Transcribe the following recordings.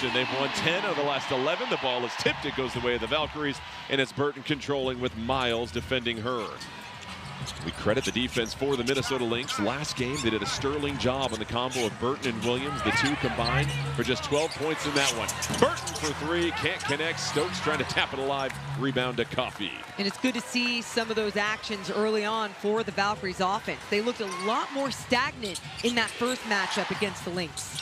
possession. They've won 10 of the last 11. The ball is tipped. It goes the way of the Valkyries, and it's Burton controlling with Miles defending her. We credit the defense for the Minnesota Lynx. Last game, they did a sterling job on the combo of Burton and Williams. The two combined for just 12 points in that one. Burton for three, can't connect. Stokes trying to tap it alive. Rebound to Coffey. And it's good to see some of those actions early on for the Valkyries offense. They looked a lot more stagnant in that first matchup against the Lynx.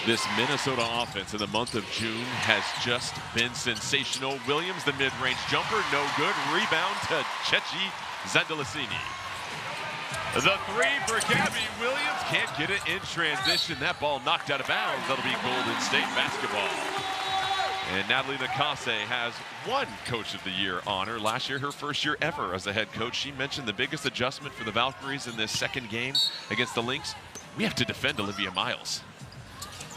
This Minnesota offense in the month of June has just been sensational. Williams, the mid-range jumper, no good. Rebound to Chechi Zandalicini. The three for Gabby Williams, can't get it in transition. That ball knocked out of bounds. That'll be Golden State basketball. And Natalie Nakase has one Coach of the Year honor. Last year, her first year ever as a head coach. She mentioned the biggest adjustment for the Valkyries in this second game against the Lynx. We have to defend Olivia Miles.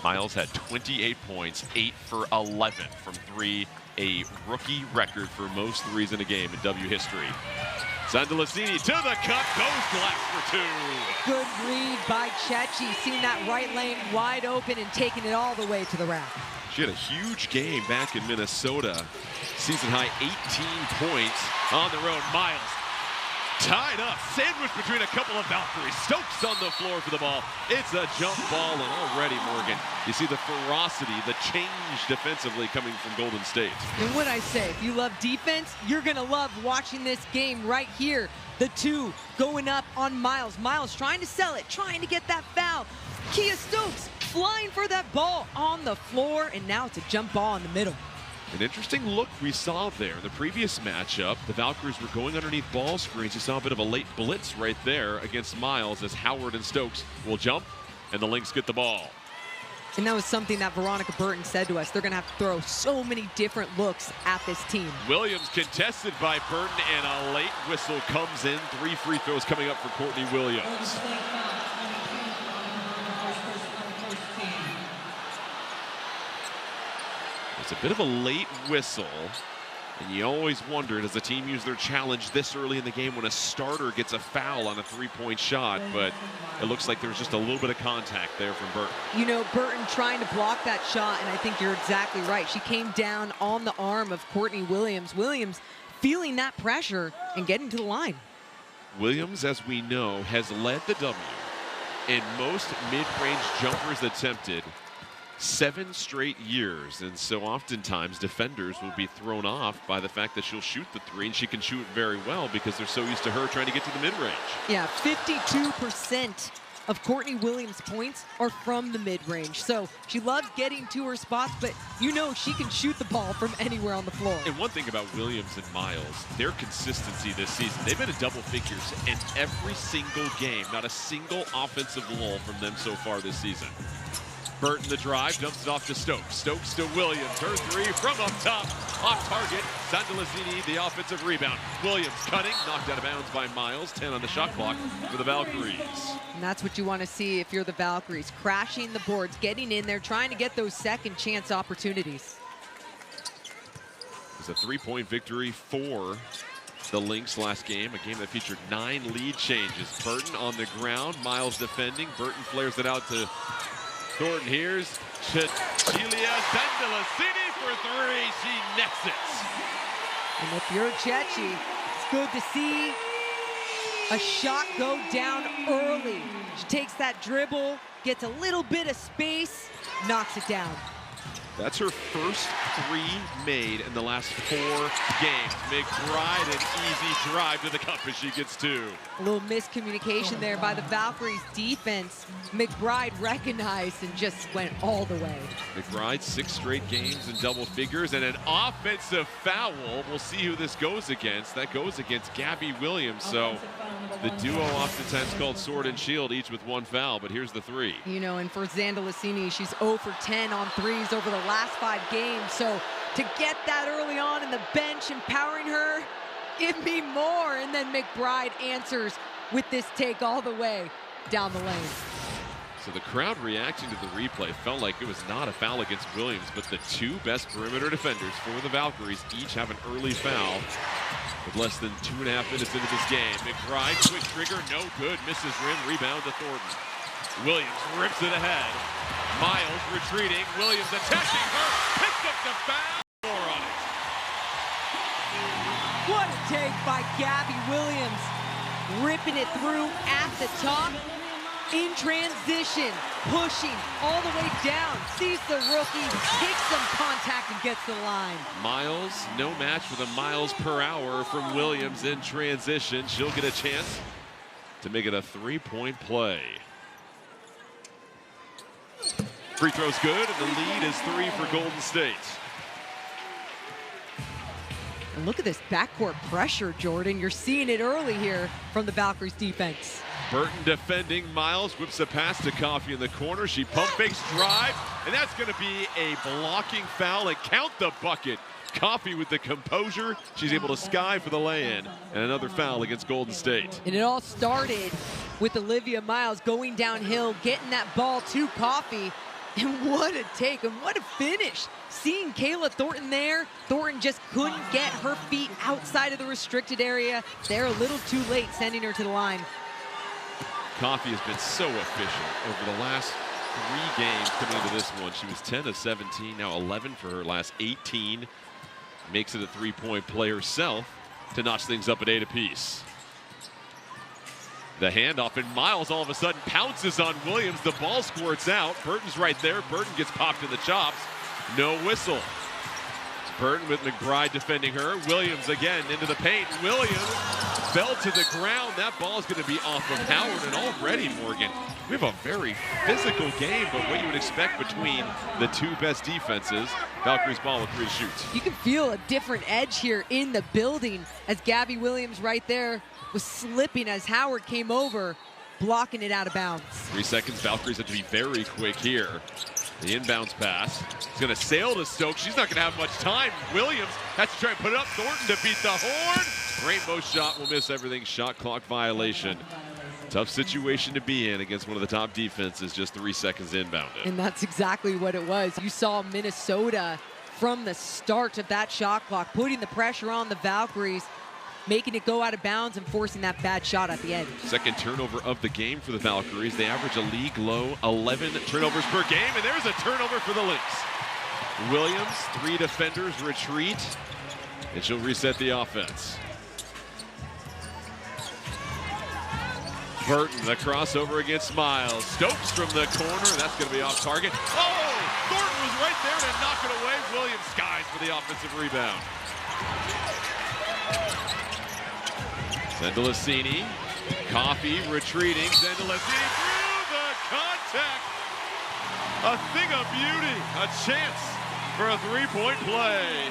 Miles had 28 points, 8 for 11 from three, a rookie record for most threes in a game in W history. Zandalicini to the cup, goes glass for two. Good read by Chechi, seeing that right lane wide open and taking it all the way to the rack. She had a huge game back in Minnesota. Season high 18 points on the road. Miles tied up, sandwiched between a couple of Valkyries. Stokes on the floor for the ball. It's a jump ball, and already, Morgan, you see the ferocity, the change defensively coming from Golden State. And what I say, if you love defense, you're gonna love watching this game right here. The two going up on Miles. Miles trying to sell it, trying to get that foul. Kia Stokes flying for that ball on the floor, and now it's a jump ball in the middle. An interesting look we saw there. In the previous matchup, the Valkyries were going underneath ball screens. You saw a bit of a late blitz right there against Miles as Howard and Stokes will jump, and the Lynx get the ball. And that was something that Veronica Burton said to us. They're going to have to throw so many different looks at this team. Williams contested by Burton, and a late whistle comes in. 3 free throws coming up for Courtney Williams. It's a bit of a late whistle, and you always wonder, does the team use their challenge this early in the game when a starter gets a foul on a three-point shot? But it looks like there's just a little bit of contact there from Burton. You know, Burton trying to block that shot, and I think you're exactly right. She came down on the arm of Courtney Williams. Williams feeling that pressure and getting to the line. Williams, as we know, has led the W in most mid-range jumpers attempted 7 straight years, and so oftentimes defenders will be thrown off by the fact that she'll shoot the three, and she can shoot very well because they're so used to her trying to get to the mid-range. Yeah, 52% of Courtney Williams' points are from the mid-range, so she loves getting to her spots, but you know she can shoot the ball from anywhere on the floor. And one thing about Williams and Miles, their consistency this season, they've been in double figures in every single game. Not a single offensive lull from them so far this season. Burton the drive, dumps it off to Stokes. Stokes to Williams, her three from up top, off target. Zandalicini, the offensive rebound. Williams cutting, knocked out of bounds by Miles. 10 on the shot clock for the Valkyries. And that's what you want to see if you're the Valkyries. Crashing the boards, getting in there, trying to get those second chance opportunities. It's a 3-point victory for the Lynx last game, a game that featured 9 lead changes. Burton on the ground, Miles defending. Burton flares it out to Thornton. Here's Cecilia Zandalicini for 3. She nets it. And if you're Chechi, it's good to see a shot go down early. She takes that dribble, gets a little bit of space, knocks it down. That's her first 3 made in the last 4 games. McBride, an easy drive to the cup as she gets 2. A little miscommunication there by the Valkyries defense. McBride recognized and just went all the way. McBride, 6 straight games in double figures, and an offensive foul. We'll see who this goes against. That goes against Gabby Williams. So the duo oftentimes called sword and shield, each with 1 foul, but here's the 3. You know, and for Zandalicini, she's 0 for 10 on threes over the last 5 games. So to get that early on in the bench, empowering her, give me more. And then McBride answers with this take all the way down the lane. So the crowd reacting to the replay felt like it was not a foul against Williams, but the 2 best perimeter defenders for the Valkyries each have an early foul with less than 2.5 minutes into this game. McBride, quick trigger, no good, misses rim, rebound to Thornton. Williams rips it ahead. Miles retreating, Williams attacking her, picked up the foul. More on it. What a take by Gabby Williams. Ripping it through at the top. In transition, pushing all the way down. Sees the rookie, takes some contact and gets the line. Miles, no match for the miles per hour from Williams in transition. She'll get a chance to make it a three-point play. Free throw's good, and the lead is 3 for Golden State. And look at this backcourt pressure, Jordan. You're seeing it early here from the Valkyries defense. Burton defending. Miles whips a pass to Coffey in the corner. She pump fakes, drive, and that's going to be a blocking foul, and count the bucket. Coffey with the composure. She's able to sky for the lay-in, and another foul against Golden State. And it all started with Olivia Miles going downhill, getting that ball to Coffey. And what a take, and what a finish. Seeing Kayla Thornton there, Thornton just couldn't get her feet outside of the restricted area. They're a little too late sending her to the line. Coffey has been so efficient over the last 3 games coming into this one. She was 10 of 17, now 11 for her last 18. Makes it a three-point play herself to notch things up at 8 apiece. The handoff, and Miles all of a sudden pounces on Williams. The ball squirts out. Burton's right there. Burton gets popped in the chops. No whistle. Burton with McBride defending her. Williams again into the paint. Williams fell to the ground. That ball is going to be off of Howard, and already, Morgan, we have a very physical game, but what you would expect between the two best defenses. Valkyries ball with 3 to shoot. You can feel a different edge here in the building as Gabby Williams right there was slipping as Howard came over, blocking it out of bounds. 3 seconds. Valkyries have to be very quick here. The inbounds pass. He's going to sail to Stokes. She's not going to have much time. Williams has to try and put it up. Thornton to beat the horn. Rainbow shot will miss everything. Shot clock violation. Tough situation to be in against one of the top defenses. Just 3 seconds inbounded. And that's exactly what it was. You saw Minnesota from the start of that shot clock, putting the pressure on the Valkyries, making it go out of bounds and forcing that bad shot at the end. Second turnover of the game for the Valkyries. They average a league low 11 turnovers per game, and there's a turnover for the Lynx. Williams, 3 defenders retreat, and she'll reset the offense. Burton, the crossover against Miles. Stokes from the corner, that's going to be off target. Oh, Thornton was right there to knock it away. Williams skies for the offensive rebound. Zendelicini, Coffey retreating, Zendelicini through the contact. A thing of beauty, a chance for a 3-point play.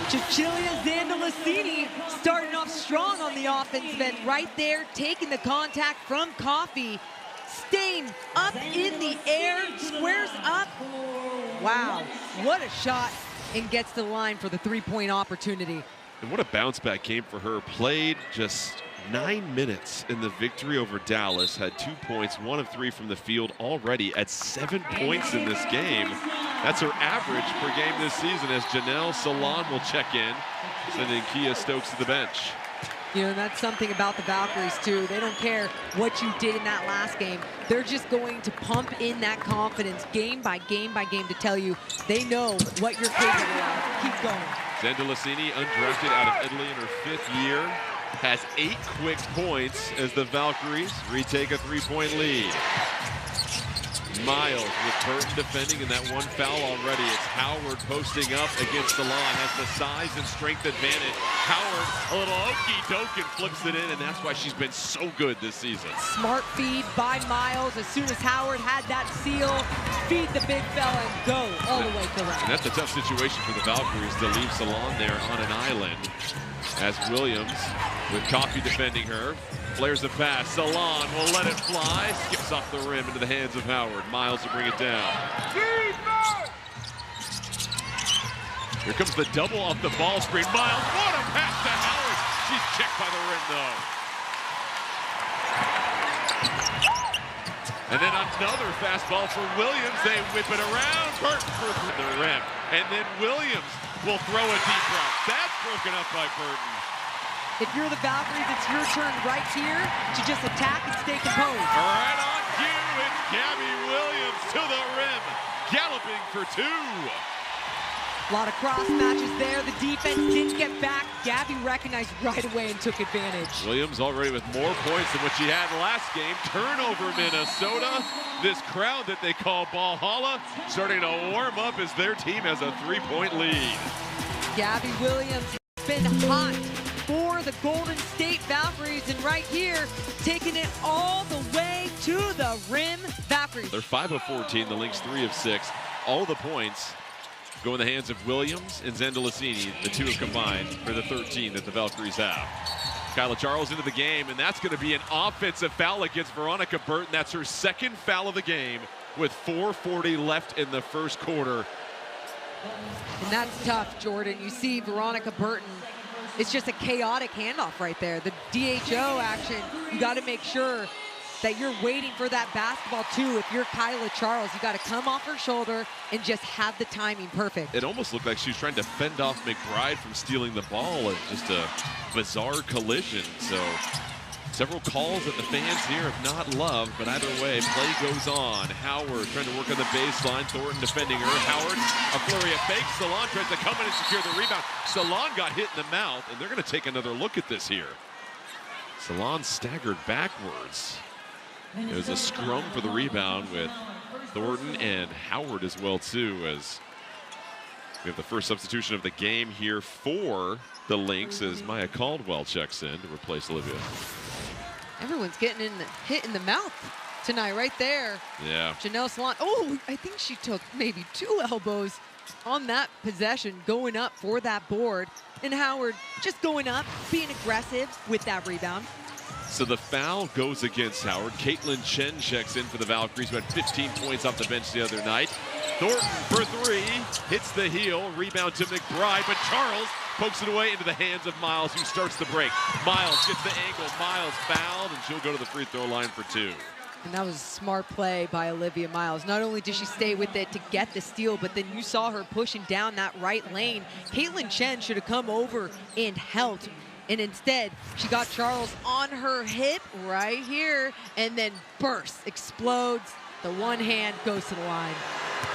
Cecilia Zendelicini starting off strong on the offensive end, right there, taking the contact from Coffey, staying up in the air, squares up. Wow, what a shot, and gets to the line for the 3-point opportunity. And what a bounce back game for her. Played just 9 minutes in the victory over Dallas. Had 2 points, 1 of 3 from the field, already at 7 points in this game. That's her average per game this season as Janelle Salon will check in, sending Kia Stokes to the bench. You know, that's something about the Valkyries too. They don't care what you did in that last game. They're just going to pump in that confidence game by game by game to tell you they know what you're capable of. Keep going. Zendelicini, undrafted out of Italy in her 5th year, has 8 quick points as the Valkyries retake a 3-point lead. Miles with Burton defending, and that 1 foul already. It's Howard posting up against the line, has the size and strength advantage. Howard, a little okey-doke and flips it in, and that's why she's been so good this season. Smart feed by Miles. As soon as Howard had that seal, feed the big fella and go all the way to the rim. And that's a tough situation for the Valkyries to leave Salon there on an island. As Williams, with Coffey defending her, flares the pass. Salon will let it fly. Skips off the rim into the hands of Howard. Miles to bring it down. Here comes the double off the ball screen. Miles, what a pass to Howard. She's checked by the rim, though. And then another fastball for Williams. They whip it around. Burton for the rim. And then Williams will throw a deep route. That's broken up by Burton. If you're the Valkyries, it's your turn right here to just attack and stay composed. Right on you, it's Gabby Williams to the rim, galloping for two. A lot of cross matches there. The defense didn't get back. Gabby recognized right away and took advantage. Williams already with more points than what she had last game. Turnover, Minnesota. This crowd that they call Valhalla starting to warm up as their team has a 3-point lead. Gabby Williams has been hot for the Golden State Valkyries, and right here, taking it all the way to the rim. Valkyries. They're 5 of 14, the Lynx 3 of 6. All the points go in the hands of Williams and Zandalicini. The two have combined for the 13 that the Valkyries have. Kyla Charles into the game, and that's going to be an offensive foul against Veronica Burton. That's her second foul of the game with 4:40 left in the first quarter. And that's tough, Jordan. You see Veronica Burton, it's just a chaotic handoff right there. The DHO action, you got to make sure that you're waiting for that basketball too. If you're Kyla Charles, you got to come off her shoulder and just have the timing perfect. It almost looked like she was trying to fend off McBride from stealing the ball. It's just a bizarre collision. So several calls that the fans here have not loved, but either way, play goes on. Howard trying to work on the baseline. Thornton defending her. Howard, a flurry of fakes. Salon tries to come in and secure the rebound. Salon got hit in the mouth, and they're going to take another look at this here. Salon staggered backwards. It was a scrum for the rebound with Thornton and Howard as well too, as we have the first substitution of the game here for the Lynx as Maya Caldwell checks in to replace Olivia. Everyone's getting hit in the mouth tonight right there. Yeah. Janelle Salon, oh, I think she took maybe 2 elbows on that possession going up for that board. And Howard just going up, being aggressive with that rebound. So the foul goes against Howard. Caitlin Chen checks in for the Valkyries, who had 15 points off the bench the other night. Thornton for 3, hits the heel, rebound to McBride, but Charles pokes it away into the hands of Miles, who starts the break. Miles gets the angle, Miles fouled, and she'll go to the free throw line for 2. And that was a smart play by Olivia Miles. Not only did she stay with it to get the steal, but then you saw her pushing down that right lane. Caitlin Chen should have come over and helped. And instead, she got Charles on her hip right here, and then bursts, explodes. The one hand goes to the line.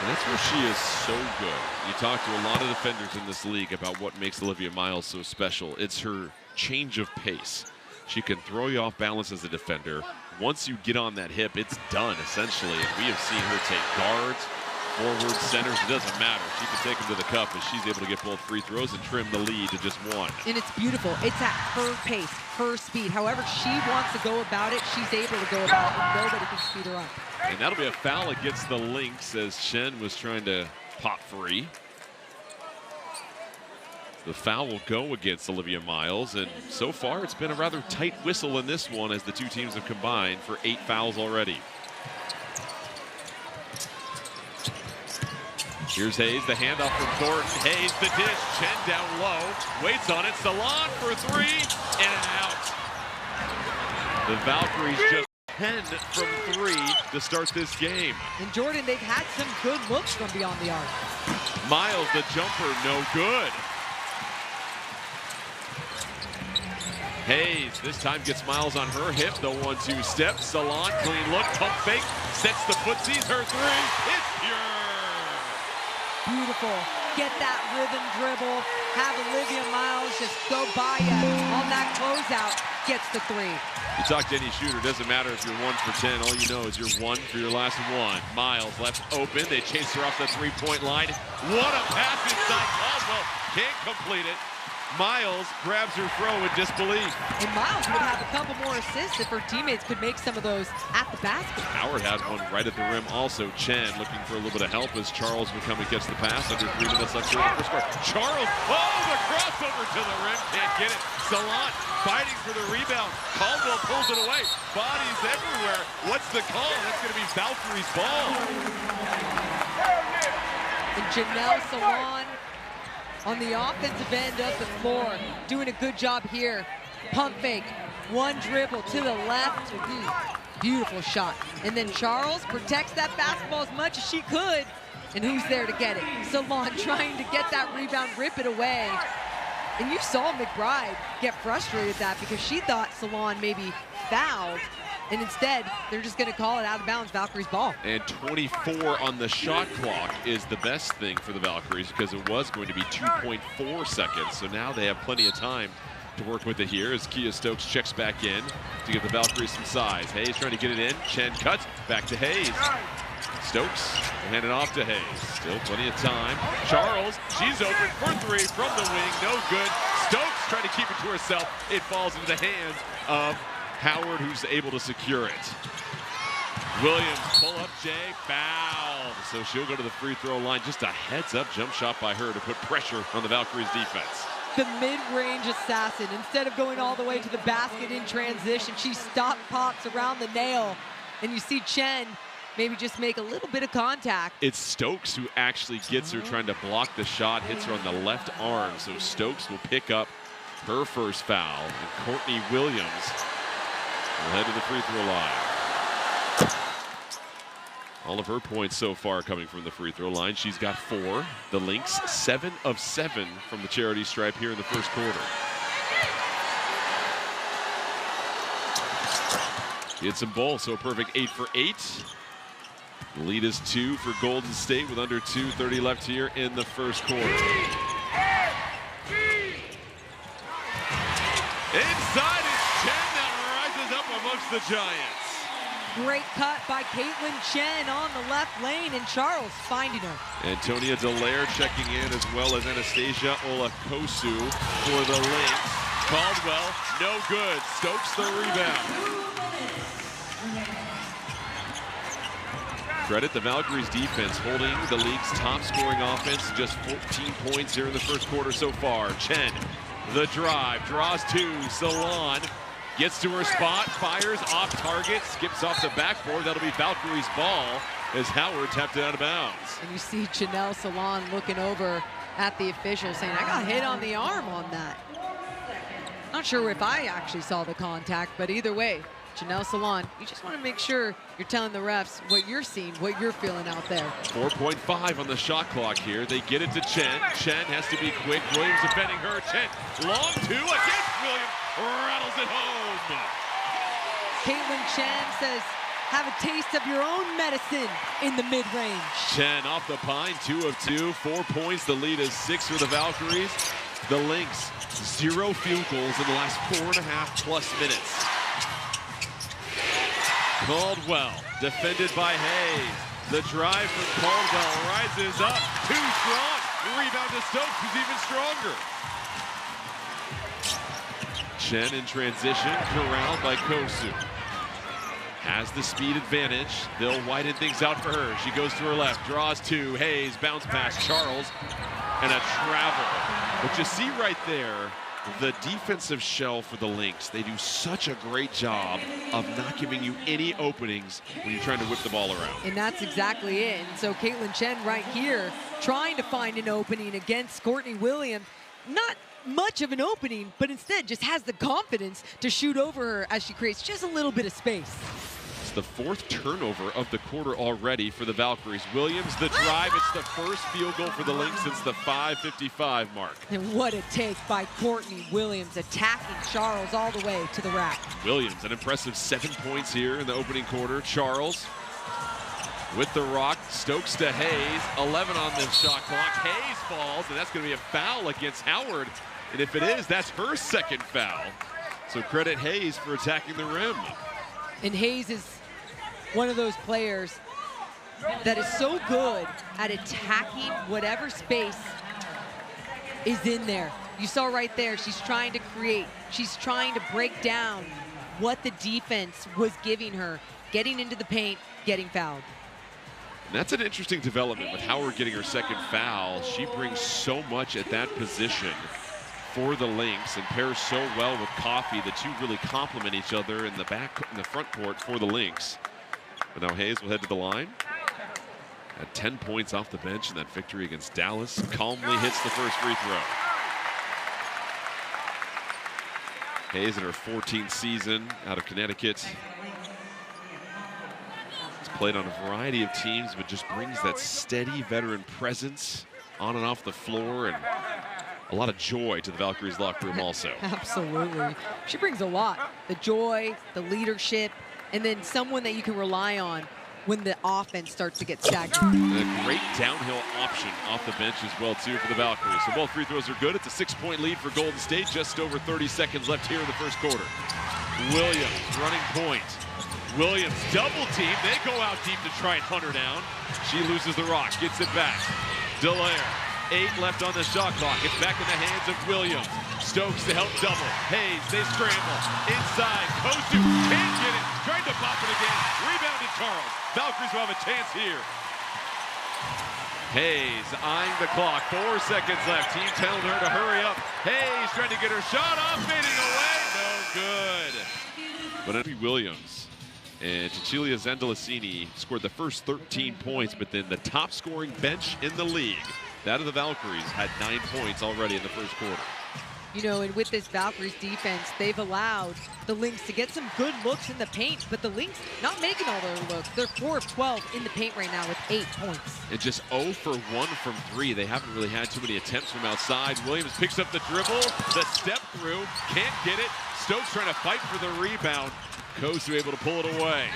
And that's where she is so good. You talk to a lot of defenders in this league about what makes Olivia Miles so special. It's her change of pace. She can throw you off balance as a defender. Once you get on that hip, it's done, essentially. And we have seen her take guards, forwards, centers, it doesn't matter. She can take them to the cup, and she's able to get both free throws and trim the lead to just 1. And it's beautiful. It's at her pace, her speed. However she wants to go about it, she's able to go about it, and nobody can speed her up. And that'll be a foul against the Lynx as Chen was trying to pop free. The foul will go against Olivia Miles, and so far it's been a rather tight whistle in this one as the two teams have combined for 8 fouls already. Here's Hayes, the handoff from Thornton. Hayes, the dish, Chen down low, waits on it. Salon for 3, and out. The Valkyries just 10 from 3 to start this game. And Jordan, they've had some good looks from beyond the arc. Miles, the jumper, no good. Hayes, this time gets Miles on her hip, the 1-2 step. Salon, clean look, pump fake, sets the footsies, her 3, it's pure. Beautiful. Get that rhythm dribble. Have Olivia Miles just go by you on that closeout. Gets the 3. You talk to any shooter, doesn't matter if you're 1 for 10. All you know is you're 1 for your last 1. Miles left open. They chase her off the 3-point line. What a pass inside. Caldwell can't complete it. Miles grabs her throw in disbelief. And Miles would have a couple more assists if her teammates could make some of those at the basket. Howard had one right at the rim also. Chen looking for a little bit of help as Charles would come and catch the pass under 3 minutes left in the first quarter. Charles, oh, the crossover to the rim, can't get it. Salon fighting for the rebound. Caldwell pulls it away. Bodies everywhere. What's the call? That's going to be Valkyrie's ball. And Janelle Salon on the offensive end of the floor, doing a good job here. Pump fake, 1 dribble to the left. Beautiful shot. And then Charles protects that basketball as much as she could. And who's there to get it? Salon trying to get that rebound, rip it away. And you saw McBride get frustrated with that because she thought Salon maybe fouled. And instead, they're just going to call it out of bounds, Valkyries ball. And 24 on the shot clock is the best thing for the Valkyries because it was going to be 2.4 seconds. So now they have plenty of time to work with it here as Kia Stokes checks back in to give the Valkyries some size. Hayes trying to get it in. Chen cuts back to Hayes. Stokes will hand it off to Hayes. Still plenty of time. Charles, she's open for three from the wing. No good. Stokes trying to keep it to herself. It falls into the hands of Howard, who's able to secure it. Williams, pull up Jay, foul. So she'll go to the free throw line. Just a heads-up jump shot by her to put pressure on the Valkyries defense. The mid-range assassin, instead of going all the way to the basket in transition, she stop pops around the nail. And you see Chen maybe just make a little bit of contact. It's Stokes who actually gets her trying to block the shot, hits her on the left arm. So Stokes will pick up her first foul. And Courtney Williams will head to the free throw line. All of her points so far coming from the free throw line. She's got 4. The Lynx 7 of 7 from the charity stripe here in the first quarter. Hits them both, so a perfect 8 for 8. The lead is 2 for Golden State with under 2:30 left here in the first quarter. Inside is Chen that rises up amongst the Giants. Great cut by Caitlin Chen on the left lane, and Charles finding her. Antonia Dallaire checking in, as well as Anastasia Olakosu for the Lynx. Caldwell, no good. Stokes the rebound. Credit the Valkyries defense holding the league's top scoring offense, just 14 points here in the first quarter so far. Chen, the drive, draws 2, Salon. Gets to her spot, fires off target, skips off the backboard. That'll be Valkyries ball as Howard tapped it out of bounds. And you see Chanel Salon looking over at the official saying, I got hit on the arm on that. Not sure if I actually saw the contact, but either way, Chanel Salon, you just want to make sure you're telling the refs what you're seeing, what you're feeling out there. 4.5 on the shot clock here. They get it to Chen. Chen has to be quick. Williams defending her. Chen, long 2 against Williams. Rattles it home. Caitlin Chen says, have a taste of your own medicine in the mid-range. Chen off the pine, 2 of 2, 4 points. The lead is 6 for the Valkyries. The Lynx, 0 field goals in the last 4.5+ minutes. Caldwell, defended by Hayes. The drive from Caldwell rises up, too strong. Rebound to Stokes, who's even stronger. Chen in transition, corralled by Kosu. Has the speed advantage. They'll widen things out for her. She goes to her left, draws 2. Hayes, bounce pass, Charles, and a travel. But you see right there, the defensive shell for the Lynx. They do such a great job of not giving you any openings when you're trying to whip the ball around. And that's exactly it. And so Caitlin Chen right here trying to find an opening against Courtney Williams. Not much of an opening, but instead just has the confidence to shoot over her as she creates just a little bit of space. It's the 4th turnover of the quarter already for the Valkyries. Williams, the drive. It's the first field goal for the Lynx since the 5:55 mark. And what a take by Courtney Williams, attacking Charles all the way to the rack. Williams, an impressive 7 points here in the opening quarter. Charles with the rock, Stokes to Hayes, 11 on the shot clock. Hayes falls, and that's going to be a foul against Howard. And if it is, that's her 2nd foul. So credit Hayes for attacking the rim. And Hayes is one of those players that is so good at attacking whatever space is in there. You saw right there, she's trying to create. She's trying to break down what the defense was giving her, getting into the paint, getting fouled. And that's an interesting development with Howard getting her 2nd foul. She brings so much at that position for the Lynx and pairs so well with Coffey. The two really complement each other in the front court for the Lynx. But now Hayes will head to the line. At 10 points off the bench in that victory against Dallas. Calmly hits the first free throw. Hayes in her 14th season out of Connecticut. He's played on a variety of teams, but just brings that steady veteran presence on and off the floor, and a lot of joy to the Valkyries locker room also. Absolutely. She brings a lot. The joy, the leadership, and then someone that you can rely on when the offense starts to get stagnant. A great downhill option off the bench as well, too, for the Valkyries. So both free throws are good. It's a 6-point lead for Golden State. Just over 30 seconds left here in the first quarter. Williams running point. Williams double team. They go out deep to try and hunt her down. She loses the rock, gets it back. Delaire, 8 left on the shot clock. It's back in the hands of Williams. Stokes to help double. Hayes, they scramble. Inside, Kosu can't get it. Trying to pop it again. Rebounded Charles. Valkyries will have a chance here. Hayes eyeing the clock. 4 seconds left. Team telling her to hurry up. Hayes trying to get her shot off. Fading away. No good. But Henry Williams and Cecilia Zandalicini scored the first 13 points, but then the top scoring bench in the league, that of the Valkyries, had 9 points already in the first quarter. You know, and with this Valkyries defense, they've allowed the Lynx to get some good looks in the paint, but the Lynx not making all their looks. They're 4 of 12 in the paint right now with 8 points. And just 0 for 1 from 3. They haven't really had too many attempts from outside. Williams picks up the dribble, the step through, can't get it. Stokes trying to fight for the rebound. Kosu able to pull it away.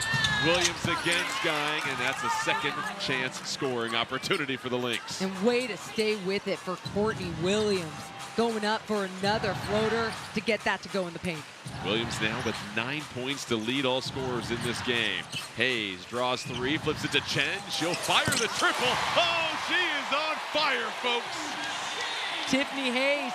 Williams again skying, and that's a second chance scoring opportunity for the Lynx. And way to stay with it for Courtney Williams. Going up for another floater to get that to go in the paint. Williams now with 9 points to lead all scorers in this game. Hayes draws 3, flips it to Chen. She'll fire the triple. Oh, she is on fire, folks. Tiffany Hayes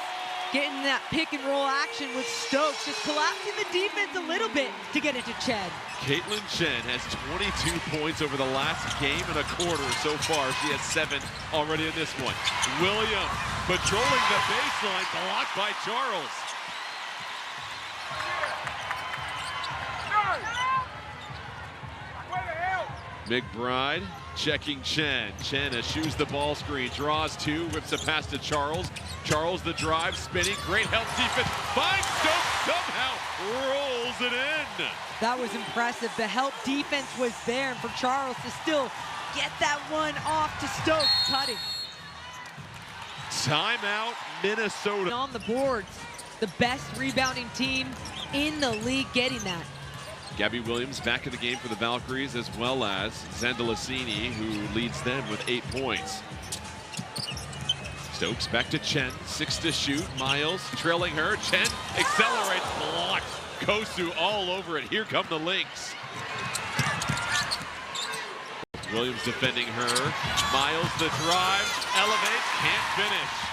getting that pick and roll action with Stokes, just collapsing the defense a little bit to get it to Chen. Caitlin Chen has 22 points over the last game and a quarter so far. She has 7 already in this one. Williams patrolling the baseline, blocked by Charles. McBride checking Chen. Chen eschews the ball screen, draws 2, rips a pass to Charles. Charles the drive, spinning, great help defense. Finds Stokes, somehow rolls it in. That was impressive. The help defense was there, and for Charles to still get that one off to Stokes, cutting. Timeout, Minnesota. On the boards, the best rebounding team in the league getting that. Gabby Williams back in the game for the Valkyries, as well as Zandalicini, who leads them with 8 points. Stokes back to Chen, 6 to shoot. Miles trailing her. Chen accelerates, blocked. Kosu all over it. Here come the Lynx. Williams defending her. Miles the drive, elevates, can't finish.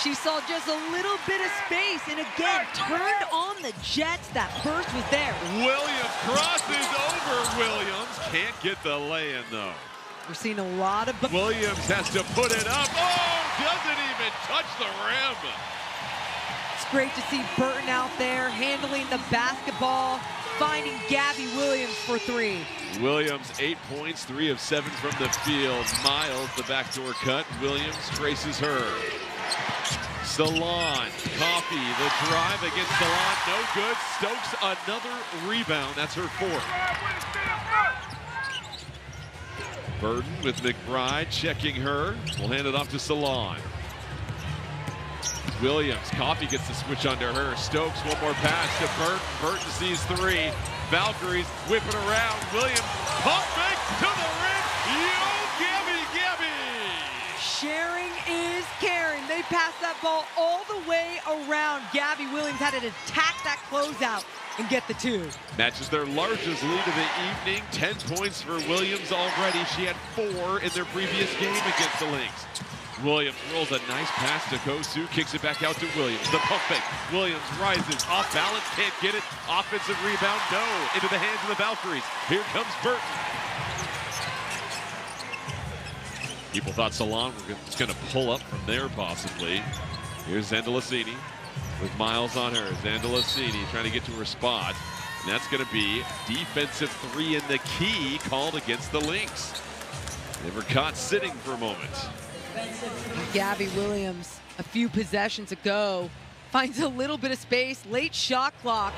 She saw just a little bit of space and again turned on the Jets. That burst was there. Williams crosses over Williams. Can't get the lay-in though. We're seeing a lot of... Williams has to put it up. Oh, doesn't even touch the rim. It's great to see Burton out there handling the basketball, finding Gabby Williams for 3. Williams 8 points, 3 of 7 from the field. Miles the backdoor cut. Williams traces her. Salon, Coffee, the drive against Salon, no good. Stokes another rebound, that's her 4th. Burton with McBride checking her. We'll hand it off to Salon. Williams, Coffee gets the switch under her. Stokes, one more pass to Burton. Burton sees 3. Valkyries whipping around. Williams, pump fake to the rim. Yo, Gabby! Sharing is caring. They passed that ball all the way around. Gabby Williams had to attack that closeout and get the 2. Matches their largest lead of the evening. 10 points for Williams already. She had 4 in their previous game against the Lynx. Williams rolls a nice pass to Kosu, kicks it back out to Williams. The pump fake. Williams rises, off balance, can't get it. Offensive rebound, no. Into the hands of the Valkyries. Here comes Burton. People thought Salon was going to pull up from there, possibly. Here's Zandalicini with Miles on her. Zandalicini trying to get to her spot. And that's going to be defensive 3 in the key called against the Lynx. They were caught sitting for a moment. Gabby Williams, a few possessions ago, finds a little bit of space, late shot clock,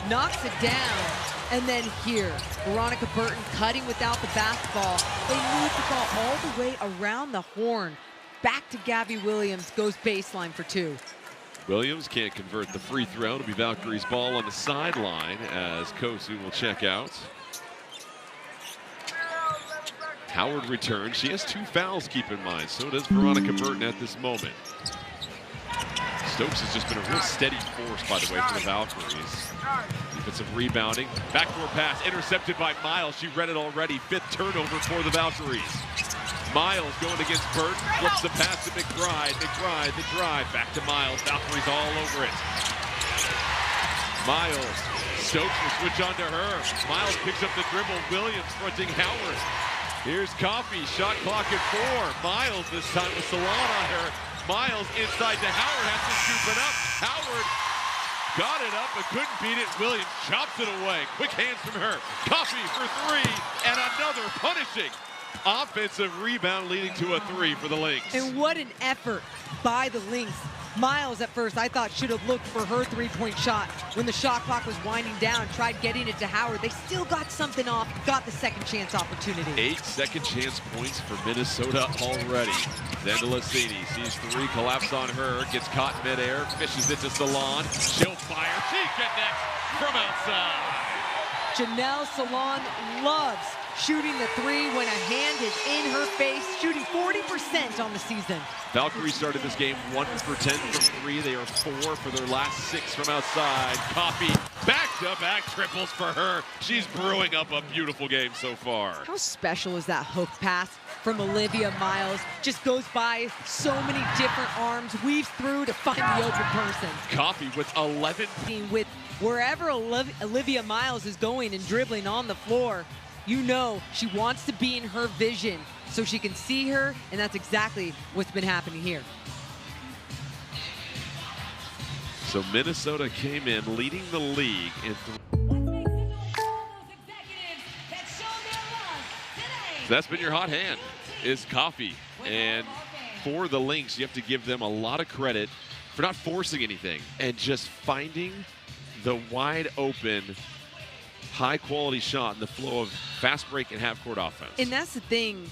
knocks it down, and then here, Veronica Burton cutting without the basketball. They move the ball all the way around the horn. Back to Gabby Williams, goes baseline for 2. Williams can't convert the free throw. It'll be Valkyries ball on the sideline as Kosu will check out. Howard returns. She has 2 fouls, keep in mind. So does Veronica Burton at this moment. Stokes has just been a real steady force, by the way, for the Valkyries. Defensive rebounding. Backdoor pass intercepted by Miles. She read it already. 5th turnover for the Valkyries. Miles going against Burton. Flips the pass to McBride. McBride, the drive. Back to Miles. Valkyries all over it. Miles. Stokes will switch on to her. Miles picks up the dribble. Williams fronting Howard. Here's Coffey. Shot clock at 4. Miles this time with Salon on her. Miles inside to Howard, has to scoop it up. Howard got it up but couldn't beat it. Williams chops it away. Quick hands from her. Coffey for 3 and another punishing offensive rebound leading to a 3 for the Lynx. And what an effort by the Lynx. Miles at first I thought should have looked for her 3-point shot when the shot clock was winding down, tried getting it to Howard. They still got something off, got the second chance opportunity. 8 second chance points for Minnesota already. Zandalicini sees 3 collapse on her, gets caught midair, fishes it to Salon. She'll fire, she connects from outside. Janelle Salon loves shooting the 3 when a hand is in her face, shooting 40% on the season. Valkyries started this game 1 for 10 from 3. They are 4 for their last 6 from outside. Coffey, back-to-back triples for her. She's brewing up a beautiful game so far. How special is that hook pass from Olivia Miles? Just goes by so many different arms, weaves through to find the open person. Coffey with 11. With wherever Olivia Miles is going and dribbling on the floor, you know she wants to be in her vision so she can see her, and that's exactly what's been happening here. So Minnesota came in leading the league in that's been your hot hand, is Coffey. And for the Lynx, you have to give them a lot of credit for not forcing anything and just finding the wide open, high-quality shot in the flow of fast break and half-court offense. And that's the thing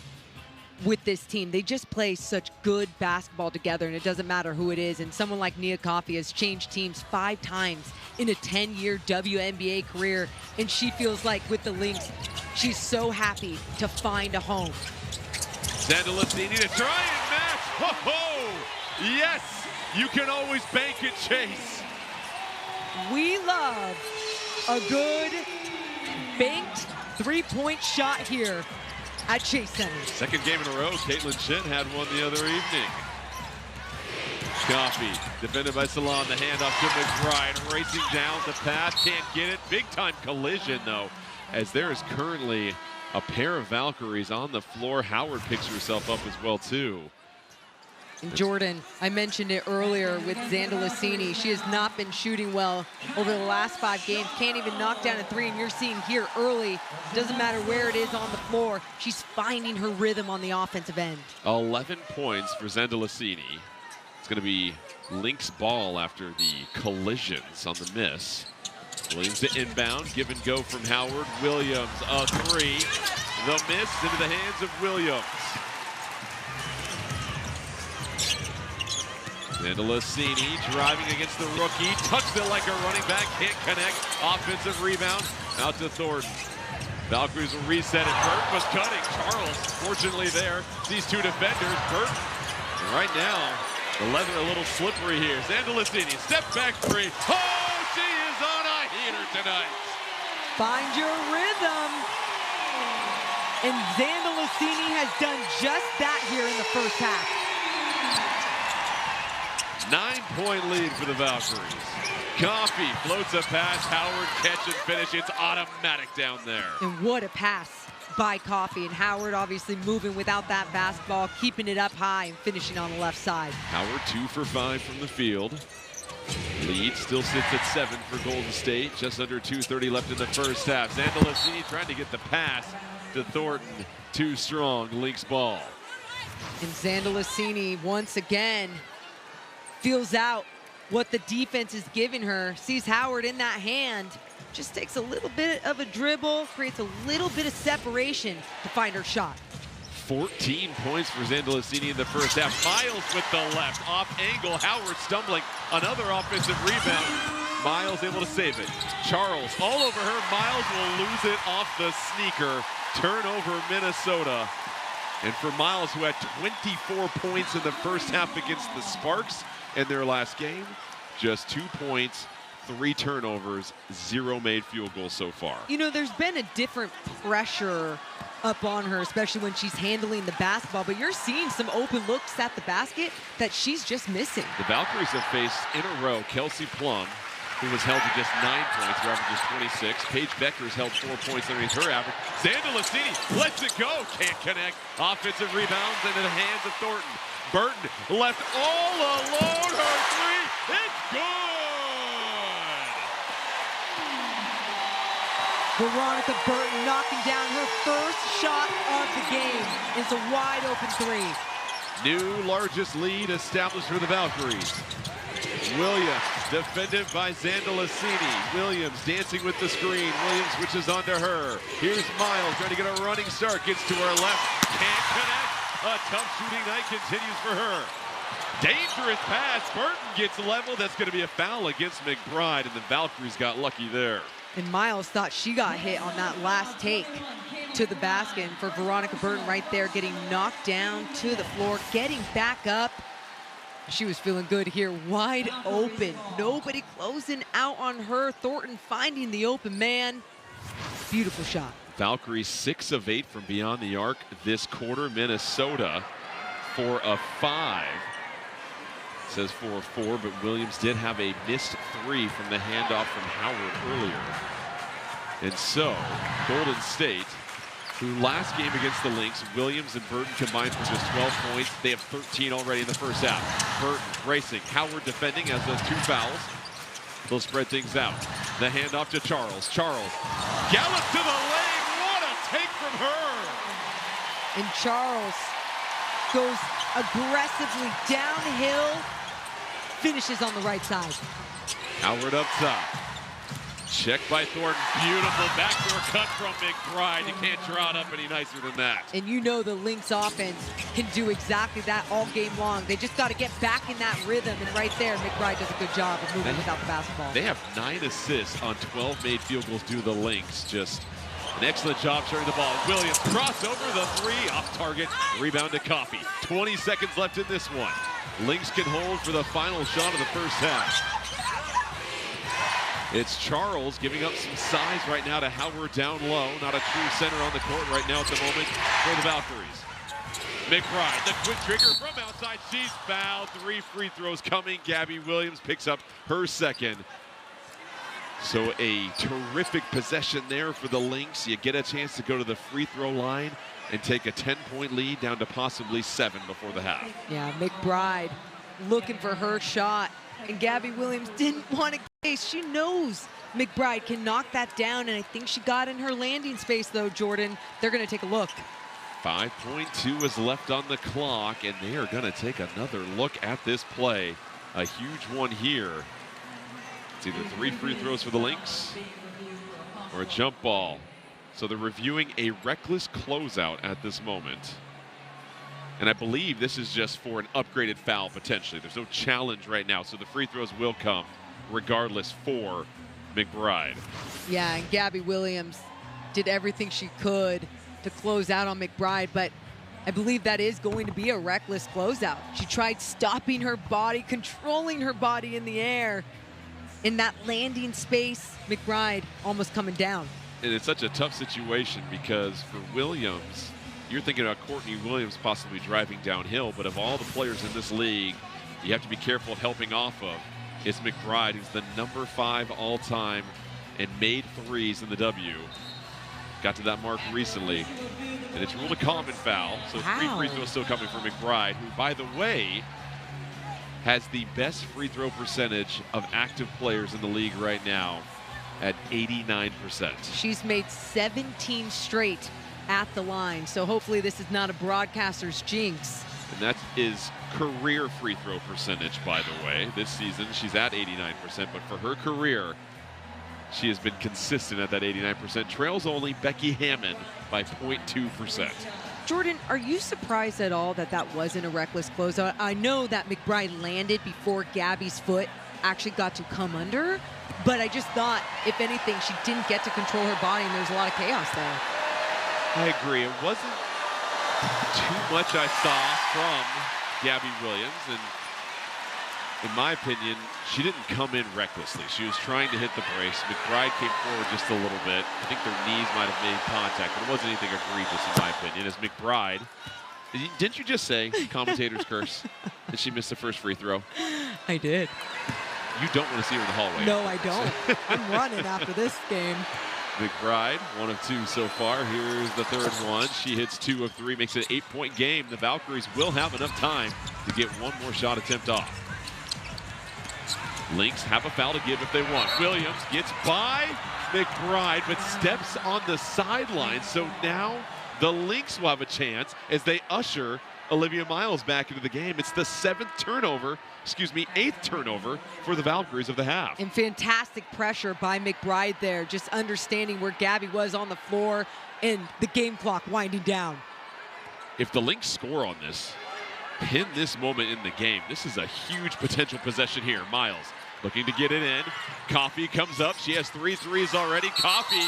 with this team. They just play such good basketball together, and it doesn't matter who it is. And someone like Nia Coffey has changed teams 5 times in a 10-year WNBA career, and she feels like with the Lynx, she's so happy to find a home. Zandalicini to try and match. Ho-ho! Yes! You can always bank and chase. We love a good banked 3-point shot here at Chase Center. Second game in a row, Caitlin Shin had one the other evening. Coffey, defended by Salon, the handoff to McBride, racing down the path, can't get it. Big time collision though, as there is currently a pair of Valkyries on the floor. Howard picks herself up as well too. And Jordan, I mentioned it earlier with Zandalicini. She has not been shooting well over the last 5 games. Can't even knock down a 3, and you're seeing here early, doesn't matter where it is on the floor, she's finding her rhythm on the offensive end. 11 points for Zandalicini. It's going to be Lynx ball after the collisions on the miss. Williams to inbound, give and go from Howard. Williams, a 3. The miss into the hands of Williams. Zandalicini driving against the rookie, touched it like a running back, can't connect. Offensive rebound, out to Thornton. Valkyries will reset it. Burton was cutting. Charles, fortunately there, sees 2 defenders. Burton, and right now, the leather a little slippery here. Zandalicini, step back 3. Oh, she is on a heater tonight. Find your rhythm. And Zandalicini has done just that here in the first half. 9-point lead for the Valkyries. Coffey floats a pass, Howard catch and finish. It's automatic down there. And what a pass by Coffey. And Howard obviously moving without that basketball, keeping it up high and finishing on the left side. Howard 2 for 5 from the field. Lead still sits at 7 for Golden State. Just under 2:30 left in the first half. Zandalicini trying to get the pass to Thornton. Too strong, Lynx ball. And Zandalicini once again feels out what the defense is giving her, sees Howard in that hand, just takes a little bit of a dribble, creates a little bit of separation to find her shot. 14 points for Zandalicini in the first half. Miles with the left, off angle, Howard stumbling, another offensive rebound. Miles able to save it. Charles all over her, Miles will lose it off the sneaker. Turnover Minnesota. And for Miles, who had 24 points in the first half against the Sparks in their last game, just 2 points, 3 turnovers, 0 made field goals so far. You know, there's been a different pressure up on her, especially when she's handling the basketball, but you're seeing some open looks at the basket that she's just missing. The Valkyries have faced in a row Kelsey Plum, who was held to just 9 points, her average is 26. Paige Becker's held 4 points underneath her average. Zandalacini lets it go, can't connect. Offensive rebounds into the hands of Thornton. Burton left all alone, her three, it's good! Veronica Burton knocking down her first shot of the game. It's a wide open three. New largest lead established for the Valkyries. Williams defended by Zandalacini. Williams dancing with the screen. Williams switches onto her. Here's Miles trying to get a running start. Gets to her left. Can't connect. A tough shooting night continues for her. Dangerous pass. Burton gets leveled. That's going to be a foul against McBride, and the Valkyries got lucky there. And Miles thought she got hit on that last take to the basket. And for Veronica Burton right there, getting knocked down to the floor, getting back up. She was feeling good here, wide open. Nobody closing out on her. Thornton finding the open man. Beautiful shot. Valkyries 6 of 8 from beyond the arc this quarter. Minnesota 4 of 5. It says 4 of 4, but Williams did have a missed 3 from the handoff from Howard earlier. And so, Golden State, who last game against the Lynx, Williams and Burton combined for just 12 points. They have 13 already in the first half. Burton racing, Howard defending as those 2 fouls. They'll spread things out. The handoff to Charles. Charles gallops to the lane. What a take from her! And Charles goes aggressively downhill, finishes on the right side. Howard up top. Checked by Thornton. Beautiful backdoor cut from McBride. You can't draw it up any nicer than that. And you know the Lynx offense can do exactly that all game long. They just got to get back in that rhythm. And right there, McBride does a good job of moving without the basketball. They have 9 assists on 12 made field goals due to the Lynx. Just an excellent job sharing the ball. Williams crossover the 3, off target. Rebound to Coffey. 20 seconds left in this one. Lynx can hold for the final shot of the first half. It's Charles giving up some size right now to Howard down low. Not a true center on the court right now at the moment for the Valkyries. McBride, the quick trigger from outside. She's fouled. 3 free throws coming. Gabby Williams picks up her second. So a terrific possession there for the Lynx. You get a chance to go to the free throw line and take a 10-point lead down to possibly 7 before the half. Yeah, McBride looking for her shot. And Gabby Williams didn't want to case. She knows McBride can knock that down, and I think she got in her landing space, though, Jordan. They're going to take a look. 5.2 is left on the clock, and they are going to take another look at this play. A huge one here. It's either 3 free throws for the Lynx or a jump ball. So they're reviewing a reckless closeout at this moment. And I believe this is just for an upgraded foul, potentially. There's no challenge right now, so the free throws will come regardless for McBride. Yeah, and Gabby Williams did everything she could to close out on McBride, but I believe that is going to be a reckless closeout. She tried stopping her body, controlling her body in the air. In that landing space, McBride almost coming down. And it's such a tough situation because for Williams, you're thinking about Courtney Williams possibly driving downhill, but of all the players in this league you have to be careful of helping off of, is McBride, who's the number 5 all-time and made 3s in the W. Got to that mark recently, and it's ruled a common foul, so 3 free throws still coming from McBride, who, by the way, has the best free throw percentage of active players in the league right now at 89%. She's made 17 straight at the line, so hopefully this is not a broadcaster's jinx. And that is career free throw percentage, by the way. This season, she's at 89%, but for her career, she has been consistent at that 89%. Trails only Becky Hammond by 0.2%. Jordan, are you surprised at all that that wasn't a reckless closeout? I know that McBride landed before Gabby's foot actually got to come under, but I just thought, if anything, she didn't get to control her body, and there's a lot of chaos there. I agree. It wasn't too much I saw from Gabby Williams, and in my opinion, she didn't come in recklessly. She was trying to hit the brace. McBride came forward just a little bit. I think their knees might have made contact, but it wasn't anything egregious in my opinion. As McBride, didn't you just say, commentator's curse, that she missed the first free throw? I did. You don't want to see her in the hallway. No, I don't. I'm running after this game. McBride, 1 of 2 so far. Here's the third one. She hits 2 of 3, makes it an 8-point game. The Valkyries will have enough time to get one more shot attempt off. Lynx have a foul to give if they want. Williams gets by McBride, but steps on the sideline. So now the Lynx will have a chance as they usher Olivia Miles back into the game. It's the 8th turnover for the Valkyries of the half. And fantastic pressure by McBride there, just understanding where Gabby was on the floor and the game clock winding down. If the Lynx score on this, pin this moment in the game, this is a huge potential possession here. Miles looking to get it in. Coffey comes up. She has 3 threes already. Coffey,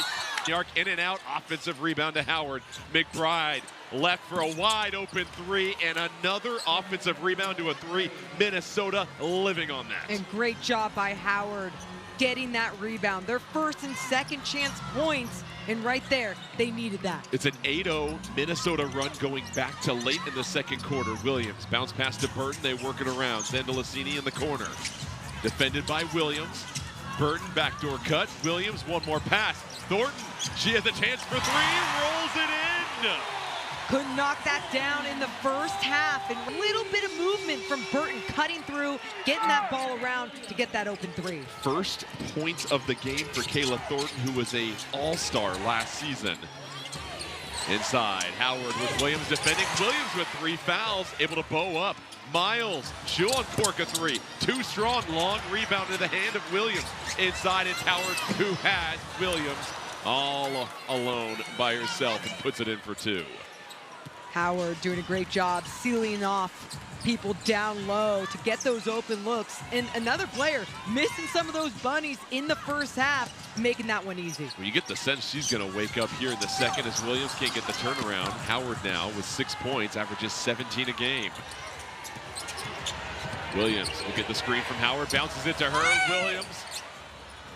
Yark in and out. Offensive rebound to Howard. McBride left for a wide open 3 and another offensive rebound to a 3. Minnesota living on that. And great job by Howard getting that rebound. Their first and second chance points, and right there, they needed that. It's an 8-0 Minnesota run going back to late in the second quarter. Williams bounce pass to Burton. They work it around. Zandalicini in the corner. Defended by Williams. Burton backdoor cut. Williams, one more pass. Thornton, she has a chance for 3, rolls it in. Couldn't knock that down in the first half, and a little bit of movement from Burton cutting through, getting that ball around to get that open 3. First points of the game for Kayla Thornton, who was an all-star last season. Inside, Howard with Williams defending. Williams with 3 fouls, able to bow up. Miles, she'll uncork a 3. Too strong, long rebound in the hand of Williams. Inside, it's Howard who has Williams all alone by herself and puts it in for 2. Howard doing a great job sealing off people down low to get those open looks. And another player missing some of those bunnies in the first half, making that one easy. Well, you get the sense she's going to wake up here in the second as Williams can't get the turnaround. Howard now with 6 points, averages 17 a game. Williams will get the screen from Howard, bounces it to her. Williams,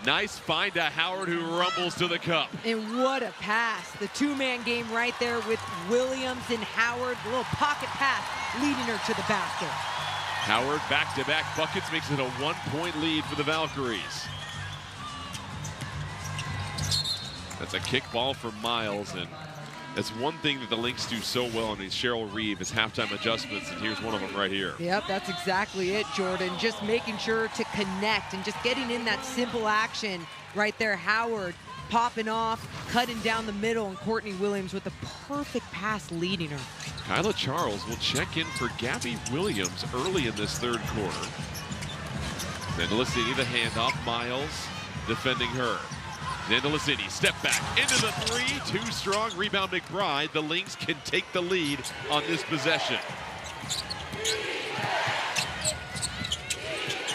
nice find to Howard, who rumbles to the cup. And what a pass. The 2-man game right there with Williams and Howard. A little pocket pass leading her to the basket. Howard back-to-back buckets makes it a 1-point lead for the Valkyries. That's a kick ball for Miles, and that's one thing that the Lynx do so well. I mean, Cheryl Reeve is halftime adjustments, and here's one of them right here. Yep, that's exactly it, Jordan. Just making sure to connect and just getting in that simple action right there. Howard popping off, cutting down the middle, and Courtney Williams with the perfect pass leading her. Kyla Charles will check in for Gabby Williams early in this third quarter. Zandalicini, the handoff. Miles defending her. Zandalicini, step back into the 3, too strong, rebound McBride. The Lynx can take the lead on this possession.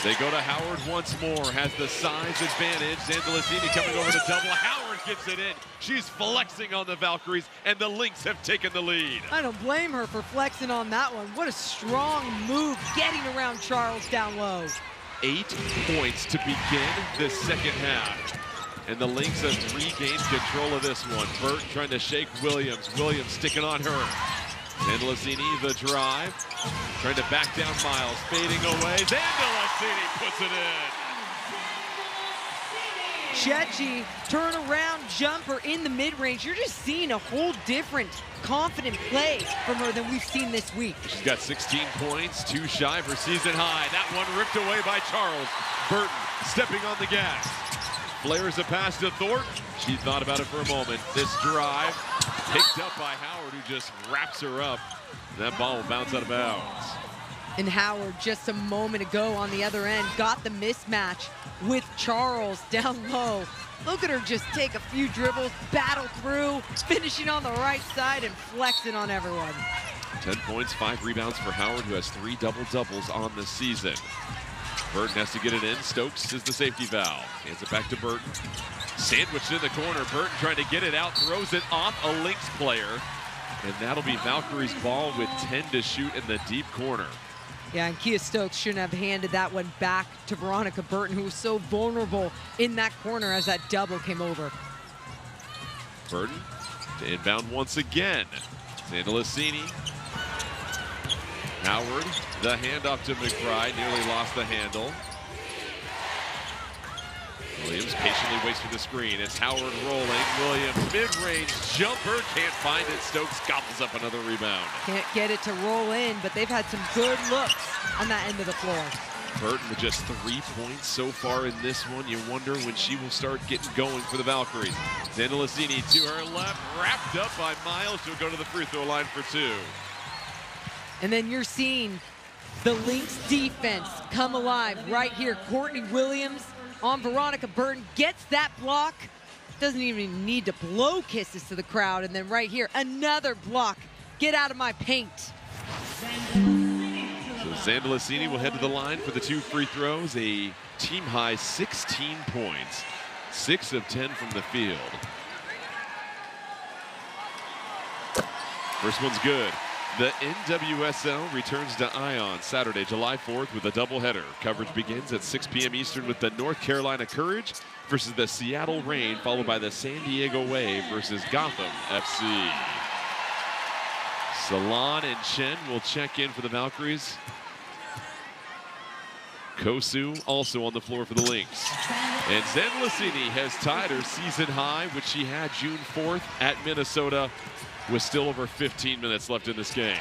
They go to Howard once more, has the size advantage. Zandalicini coming over the double. Howard gets it in. She's flexing on the Valkyries, and the Lynx have taken the lead. I don't blame her for flexing on that one. What a strong move, getting around Charles down low. 8 points to begin the second half. And the Lynx have regained control of this one. Burt trying to shake Williams. Williams sticking on her. Zandalicini, the drive. Trying to back down Miles. Fading away. Zandalicini puts it in. Chechi, turnaround jumper in the mid-range. You're just seeing a whole different, confident play from her than we've seen this week. She's got 16 points, 2 shy of her season high. That one ripped away by Charles. Burton stepping on the gas. Flares a pass to Thornton. She thought about it for a moment. This drive picked up by Howard, who just wraps her up. That ball will bounce out of bounds. And Howard, just a moment ago on the other end, got the mismatch with Charles down low. Look at her just take a few dribbles, battle through, finishing on the right side and flexing on everyone. 10 points, 5 rebounds for Howard, who has 3 double-doubles on the season. Burton has to get it in. Stokes is the safety valve. Hands it back to Burton. Sandwiched in the corner. Burton trying to get it out, throws it off a Lynx player. And that'll be Valkyries' ball with 10 to shoot in the deep corner. Yeah, and Kia Stokes shouldn't have handed that one back to Veronica Burton, who was so vulnerable in that corner as that double came over. Burton to inbound once again. Zandalicini. Howard, the handoff to McBride, nearly lost the handle. Williams patiently waits for the screen. It's Howard rolling. Williams, mid-range jumper, can't find it. Stokes gobbles up another rebound. Can't get it to roll in, but they've had some good looks on that end of the floor. Burton with just 3 points so far in this one. You wonder when she will start getting going for the Valkyries. Zandalicini to her left, wrapped up by Miles. She'll go to the free throw line for 2. And then you're seeing the Lynx defense come alive right here. Courtney Williams on Veronica Burton, gets that block. Doesn't even need to blow kisses to the crowd. And then right here, another block. Get out of my paint. So Zandalicini will head to the line for the 2 free throws. A team-high 16 points. 6 of 10 from the field. First one's good. The NWSL returns to Ion Saturday, July 4th with a doubleheader. Coverage begins at 6 p.m. Eastern with the North Carolina Courage versus the Seattle Reign, followed by the San Diego Wave versus Gotham FC. Salon and Chen will check in for the Valkyries. Kosu also on the floor for the Lynx. And Zandalicini has tied her season high, which she had June 4th at Minnesota, with still over 15 minutes left in this game.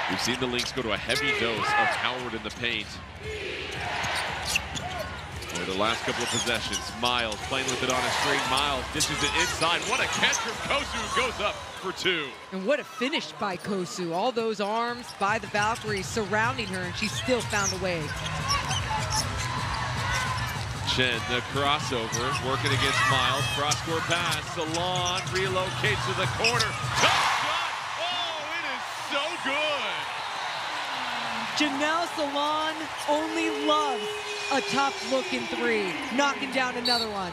We've seen the Lynx go to a heavy dose of Howard in the paint. For the last couple of possessions, Miles playing with it on a string. Miles dishes it inside. What a catch from Kosu, goes up for 2. And what a finish by Kosu. All those arms by the Valkyries surrounding her, and she still found a way. Chen, the crossover, working against Miles. Cross-court pass. Salon relocates to the corner. Tough shot! Oh, it is so good! Janelle Salon only loves a tough-looking 3. Knocking down another one.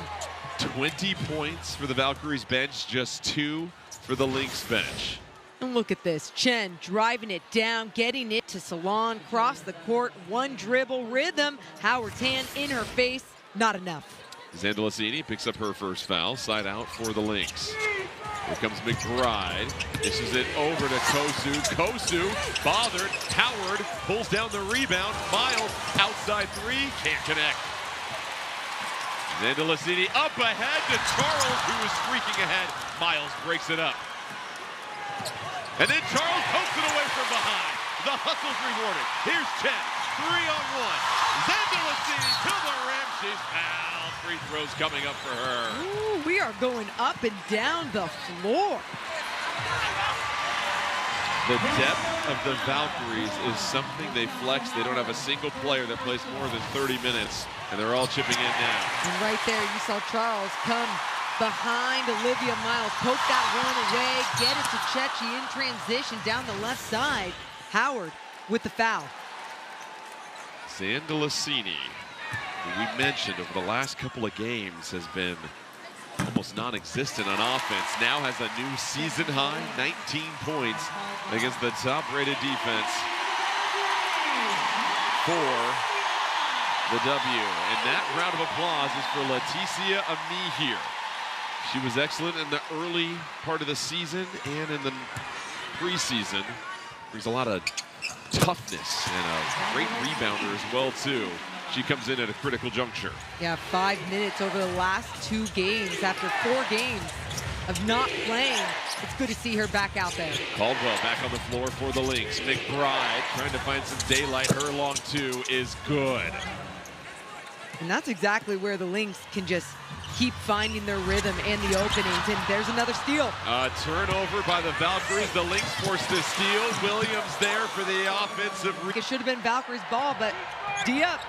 20 points for the Valkyries bench, just 2 for the Lynx bench. And look at this. Chen driving it down, getting it to Salon, cross the court, 1 dribble, rhythm. Howard's hand in her face. Not enough. Zandalicini picks up her first foul. Side out for the Lynx. Here comes McBride. Dishes it over to Kosu. Kosu bothered. Howard pulls down the rebound. Miles outside 3. Can't connect. Zandalicini up ahead to Charles, who is streaking ahead. Miles breaks it up. And then Charles pokes it away from behind. The hustle's rewarded. Here's Chen. 3-on-1. Zandalicini to the rim. She's fouled. Free throws coming up for her. Ooh, we are going up and down the floor. The depth of the Valkyries is something they flex. They don't have a single player that plays more than 30 minutes, and they're all chipping in now. And right there, you saw Charles come behind Olivia Miles, poke that one away, get it to Chechi in transition down the left side. Howard with the foul. Zandalicini, who we mentioned over the last couple of games has been almost non-existent on offense, now has a new season high 19 points against the top-rated defense for the W. And that round of applause is for Leticia Amihir. She was excellent in the early part of the season and in the preseason. Brings a lot of toughness and a great rebounder as well, too. She comes in at a critical juncture. Yeah, 5 minutes over the last 2 games. After 4 games of not playing, it's good to see her back out there. Caldwell back on the floor for the Lynx. McBride trying to find some daylight. Her long 2 is good. And that's exactly where the Lynx can just keep finding their rhythm and the openings. And there's another steal. A turnover by the Valkyries. The Lynx forced the steal. Williams there for the offensive. It should have been Valkyries' ball, but D up.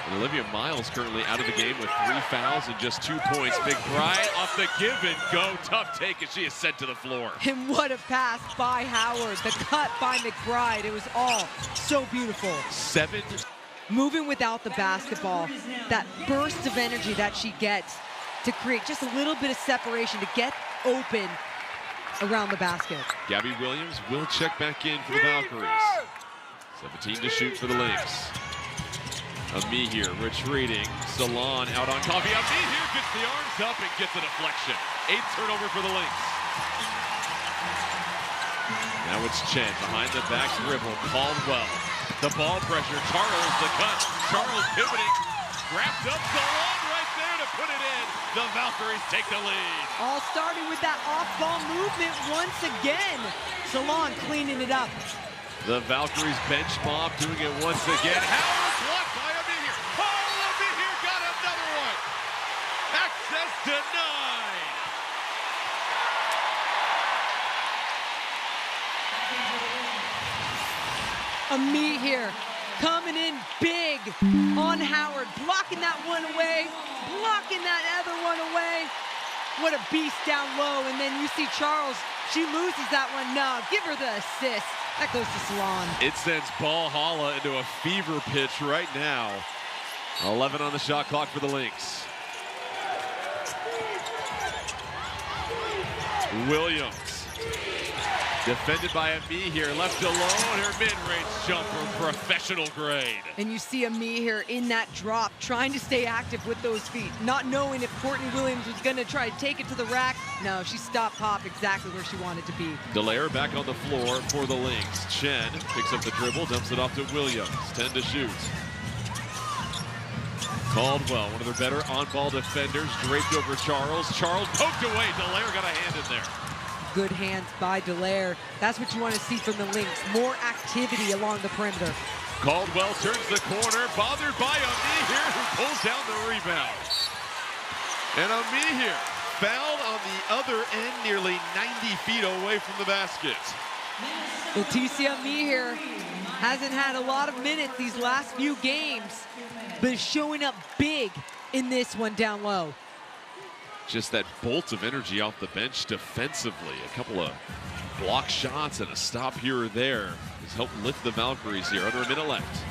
And Olivia Miles currently out of the game with 3 fouls and just 2 points. McBride off the give and go. Tough take as she is sent to the floor. And what a pass by Howard. The cut by McBride. It was all so beautiful. 7. Moving without the basketball, that burst of energy that she gets to create just a little bit of separation, to get open around the basket. Gabby Williams will check back in for the Valkyries. 17 to shoot for the Lynx. Ami here retreating. Salon out on Coffee. Ami here gets the arms up and gets a deflection. 8th turnover for the Lynx. Now it's Chen behind the back dribble. Caldwell. The ball pressure. Charles the cut. Charles pivoting. Wrapped up. Salon right there to put it in. The Valkyries take the lead. All starting with that off-ball movement once again. Salon cleaning it up. The Valkyries bench mob doing it once again. Howard blocked by Ami here. Oh, Ami here got another one. Access denied. Ami here coming in big on Howard, blocking that one away, blocking that other one away. What a beast down low, and then you see Charles, she loses that one. No, give her the assist. That goes to Salon. It sends Ball Halla into a fever pitch right now. 11 on the shot clock for the Lynx. Williams. Defended by Ami here, left alone, her mid-range jumper, professional grade. And you see Ami here in that drop, trying to stay active with those feet, not knowing if Courtney Williams was gonna try to take it to the rack. No, she stopped pop exactly where she wanted to be. Dallaire back on the floor for the Lynx. Chen picks up the dribble, dumps it off to Williams, 10 to shoot. Caldwell, one of their better on-ball defenders, draped over Charles. Charles poked away, Dallaire got a hand in there. Good hands by Dallaire. That's what you want to see from the Lynx. More activity along the perimeter. Caldwell turns the corner, bothered by Ami here, who pulls down the rebound. And Ami here, fouled on the other end, nearly 90 feet away from the basket. Leticia Ami here hasn't had a lot of minutes these last few games, but is showing up big in this one down low. Just that bolt of energy off the bench defensively. A couple of block shots and a stop here or there has helped lift the Valkyries here. Under a minute left.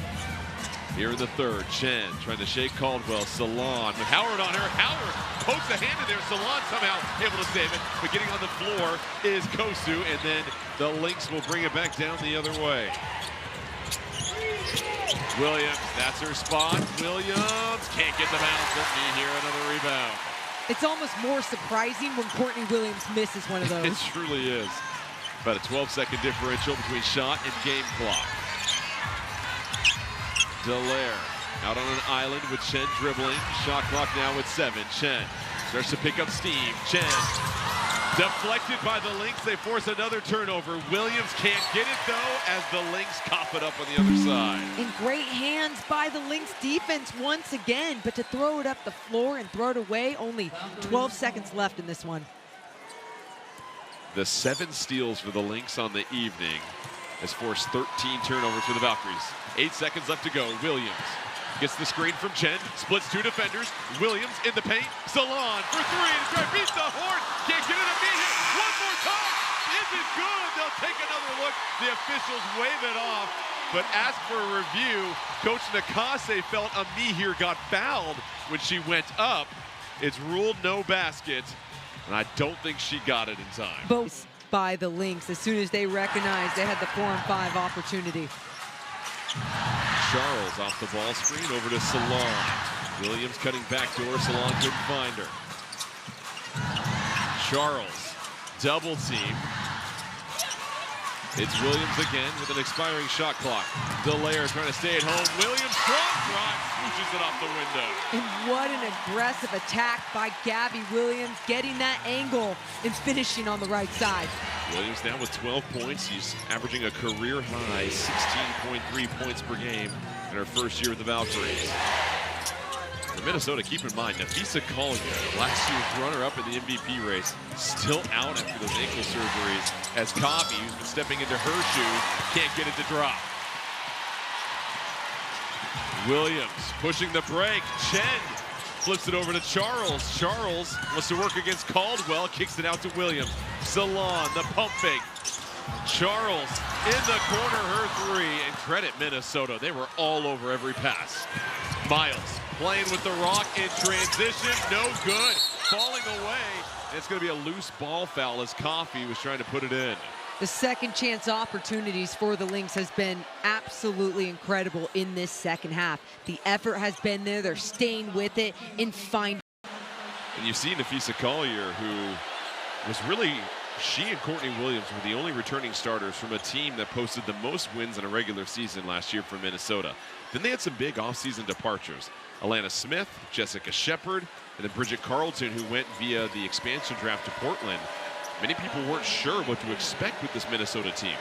Here in the third, Chen trying to shake Caldwell. Salon with Howard on her. Howard pokes a hand in there. Salon somehow able to save it. But getting on the floor is Kosu. And then the Lynx will bring it back down the other way. Williams, that's her spot. Williams can't get the bounce. Let me here, another rebound. It's almost more surprising when Courtney Williams misses one of those. It truly is. About a 12-second differential between shot and game clock. Dallaire out on an island with Chen dribbling. Shot clock now with 7. Chen starts to pick up steam. Chen deflected by the Lynx. They force another turnover. Williams can't get it though as the Lynx cop it up on the other side. In great hands by the Lynx defense once again, but to throw it up the floor and throw it away, only 12 seconds left in this one. The 7 steals for the Lynx on the evening has forced 13 turnovers for the Valkyries. 8 seconds left to go. Williams gets the screen from Chen, splits 2 defenders. Williams in the paint. Salon for 3 to try to beat the horn. Can't get it to beat it. One more time. Is it good? They'll take another look. The officials wave it off, but ask for a review. Coach Nakase felt Ami here got fouled when she went up. It's ruled no basket, and I don't think she got it in time. Both by the Lynx as soon as they recognized they had the 4-on-5 opportunity. Charles off the ball screen over to Salon. Williams cutting backdoor. Salon couldn't find her. Charles, double team. It's Williams again with an expiring shot clock. Dallaire trying to stay at home. Williams, strong drive, swooshes it off the window. And what an aggressive attack by Gabby Williams, getting that angle and finishing on the right side. Williams now with 12 points. He's averaging a career high 16.3 points per game in her first year with the Valkyries. For Minnesota, keep in mind, Nafisa Collier, last year's runner-up in the MVP race, still out after those ankle surgeries, as Coffee, who's been stepping into her shoes, can't get it to drop. Williams pushing the break. Chen flips it over to Charles. Charles wants to work against Caldwell, kicks it out to Williams. Salon, the pump fake. Charles in the corner, her 3, and credit Minnesota. They were all over every pass. Miles playing with the rock in transition, no good. Falling away It's going to be a loose ball foul as Coffey was trying to put it in. The second chance opportunities for the Lynx has been absolutely incredible in this second half. The effort has been there. They're staying with it and finding. And you see Nafisa Collier, who was really, she and Courtney Williams were the only returning starters from a team that posted the most wins in a regular season last year from Minnesota. Then they had some big offseason departures. Alana Smith, Jessica Shepard, and then Bridget Carlton, who went via the expansion draft to Portland. Many people weren't sure what to expect with this Minnesota team,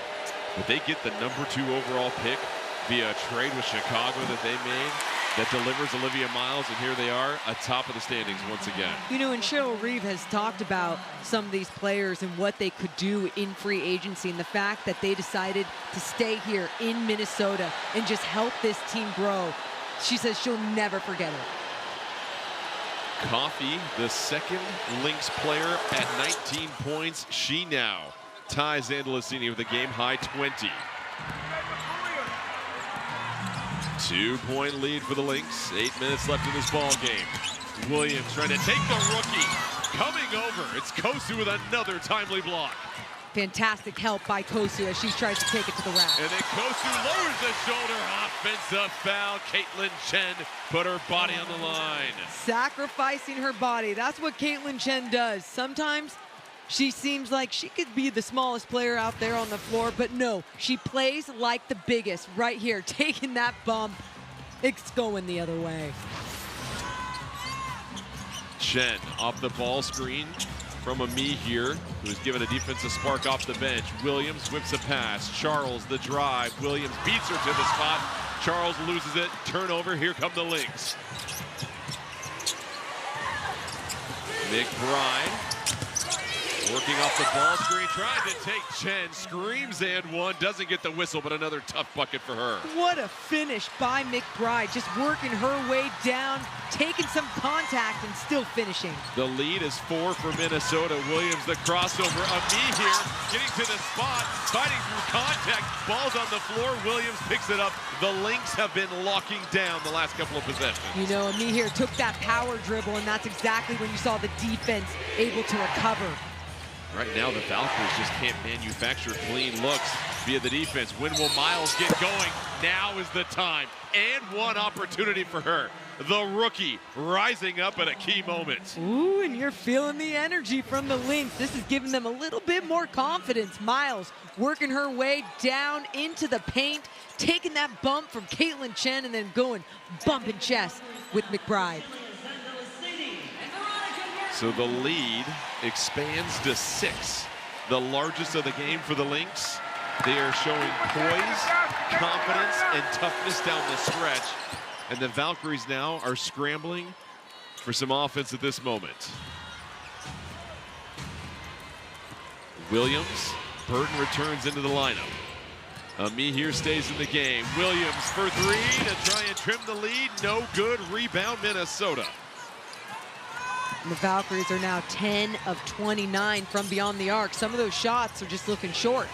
but they get the #2 overall pick via a trade with Chicago that they made that delivers Olivia Miles, and here they are atop of the standings once again. You know, and Cheryl Reeve has talked about some of these players and what they could do in free agency, and the fact that they decided to stay here in Minnesota and just help this team grow. She says she'll never forget it. Coffey, the second Lynx player at 19 points. She now ties Zandalicini with a game-high 20. 2-point lead for the Lynx. 8 minutes left in this ball game. Williams trying to take the rookie. Coming over, it's Kosu with another timely block. Fantastic help by Kosu as she tries to take it to the rack. And then Kosu lowers the shoulder. Offensive foul. Caitlin Chen put her body on the line. Sacrificing her body. That's what Caitlin Chen does. Sometimes she seems like she could be the smallest player out there on the floor, but no, she plays like the biggest right here, taking that bump. It's going the other way. Chen off the ball screen from Ami here, who's given a defensive spark off the bench. Williams whips a pass. Charles the drive. Williams beats her to the spot. Charles loses it. Turnover. Here come the Lynx. McBride working off the ball screen, trying to take Chen. Screams and one. Doesn't get the whistle, but another tough bucket for her. What a finish by McBride. Just working her way down, taking some contact, and still finishing. The lead is 4 for Minnesota. Williams, the crossover. Ami here, getting to the spot, fighting through contact. Ball's on the floor. Williams picks it up. The Lynx have been locking down the last couple of possessions. You know, Ami here took that power dribble, and that's exactly when you saw the defense able to recover. Right now, the Valkyries just can't manufacture clean looks via the defense. When will Miles get going? Now is the time. And one opportunity for her. The rookie rising up at a key moment. Ooh, and you're feeling the energy from the Lynx. This is giving them a little bit more confidence. Miles working her way down into the paint, taking that bump from Caitlin Chen, and then going bumping chest with McBride. So the lead expands to 6, the largest of the game for the Lynx. They are showing poise, confidence, and toughness down the stretch. And the Valkyries now are scrambling for some offense at this moment. Williams, Burton returns into the lineup. Ami here stays in the game. Williams for 3 to try and trim the lead. No good. Rebound, Minnesota. And the Valkyries are now 10 of 29 from beyond the arc. Some of those shots are just looking short.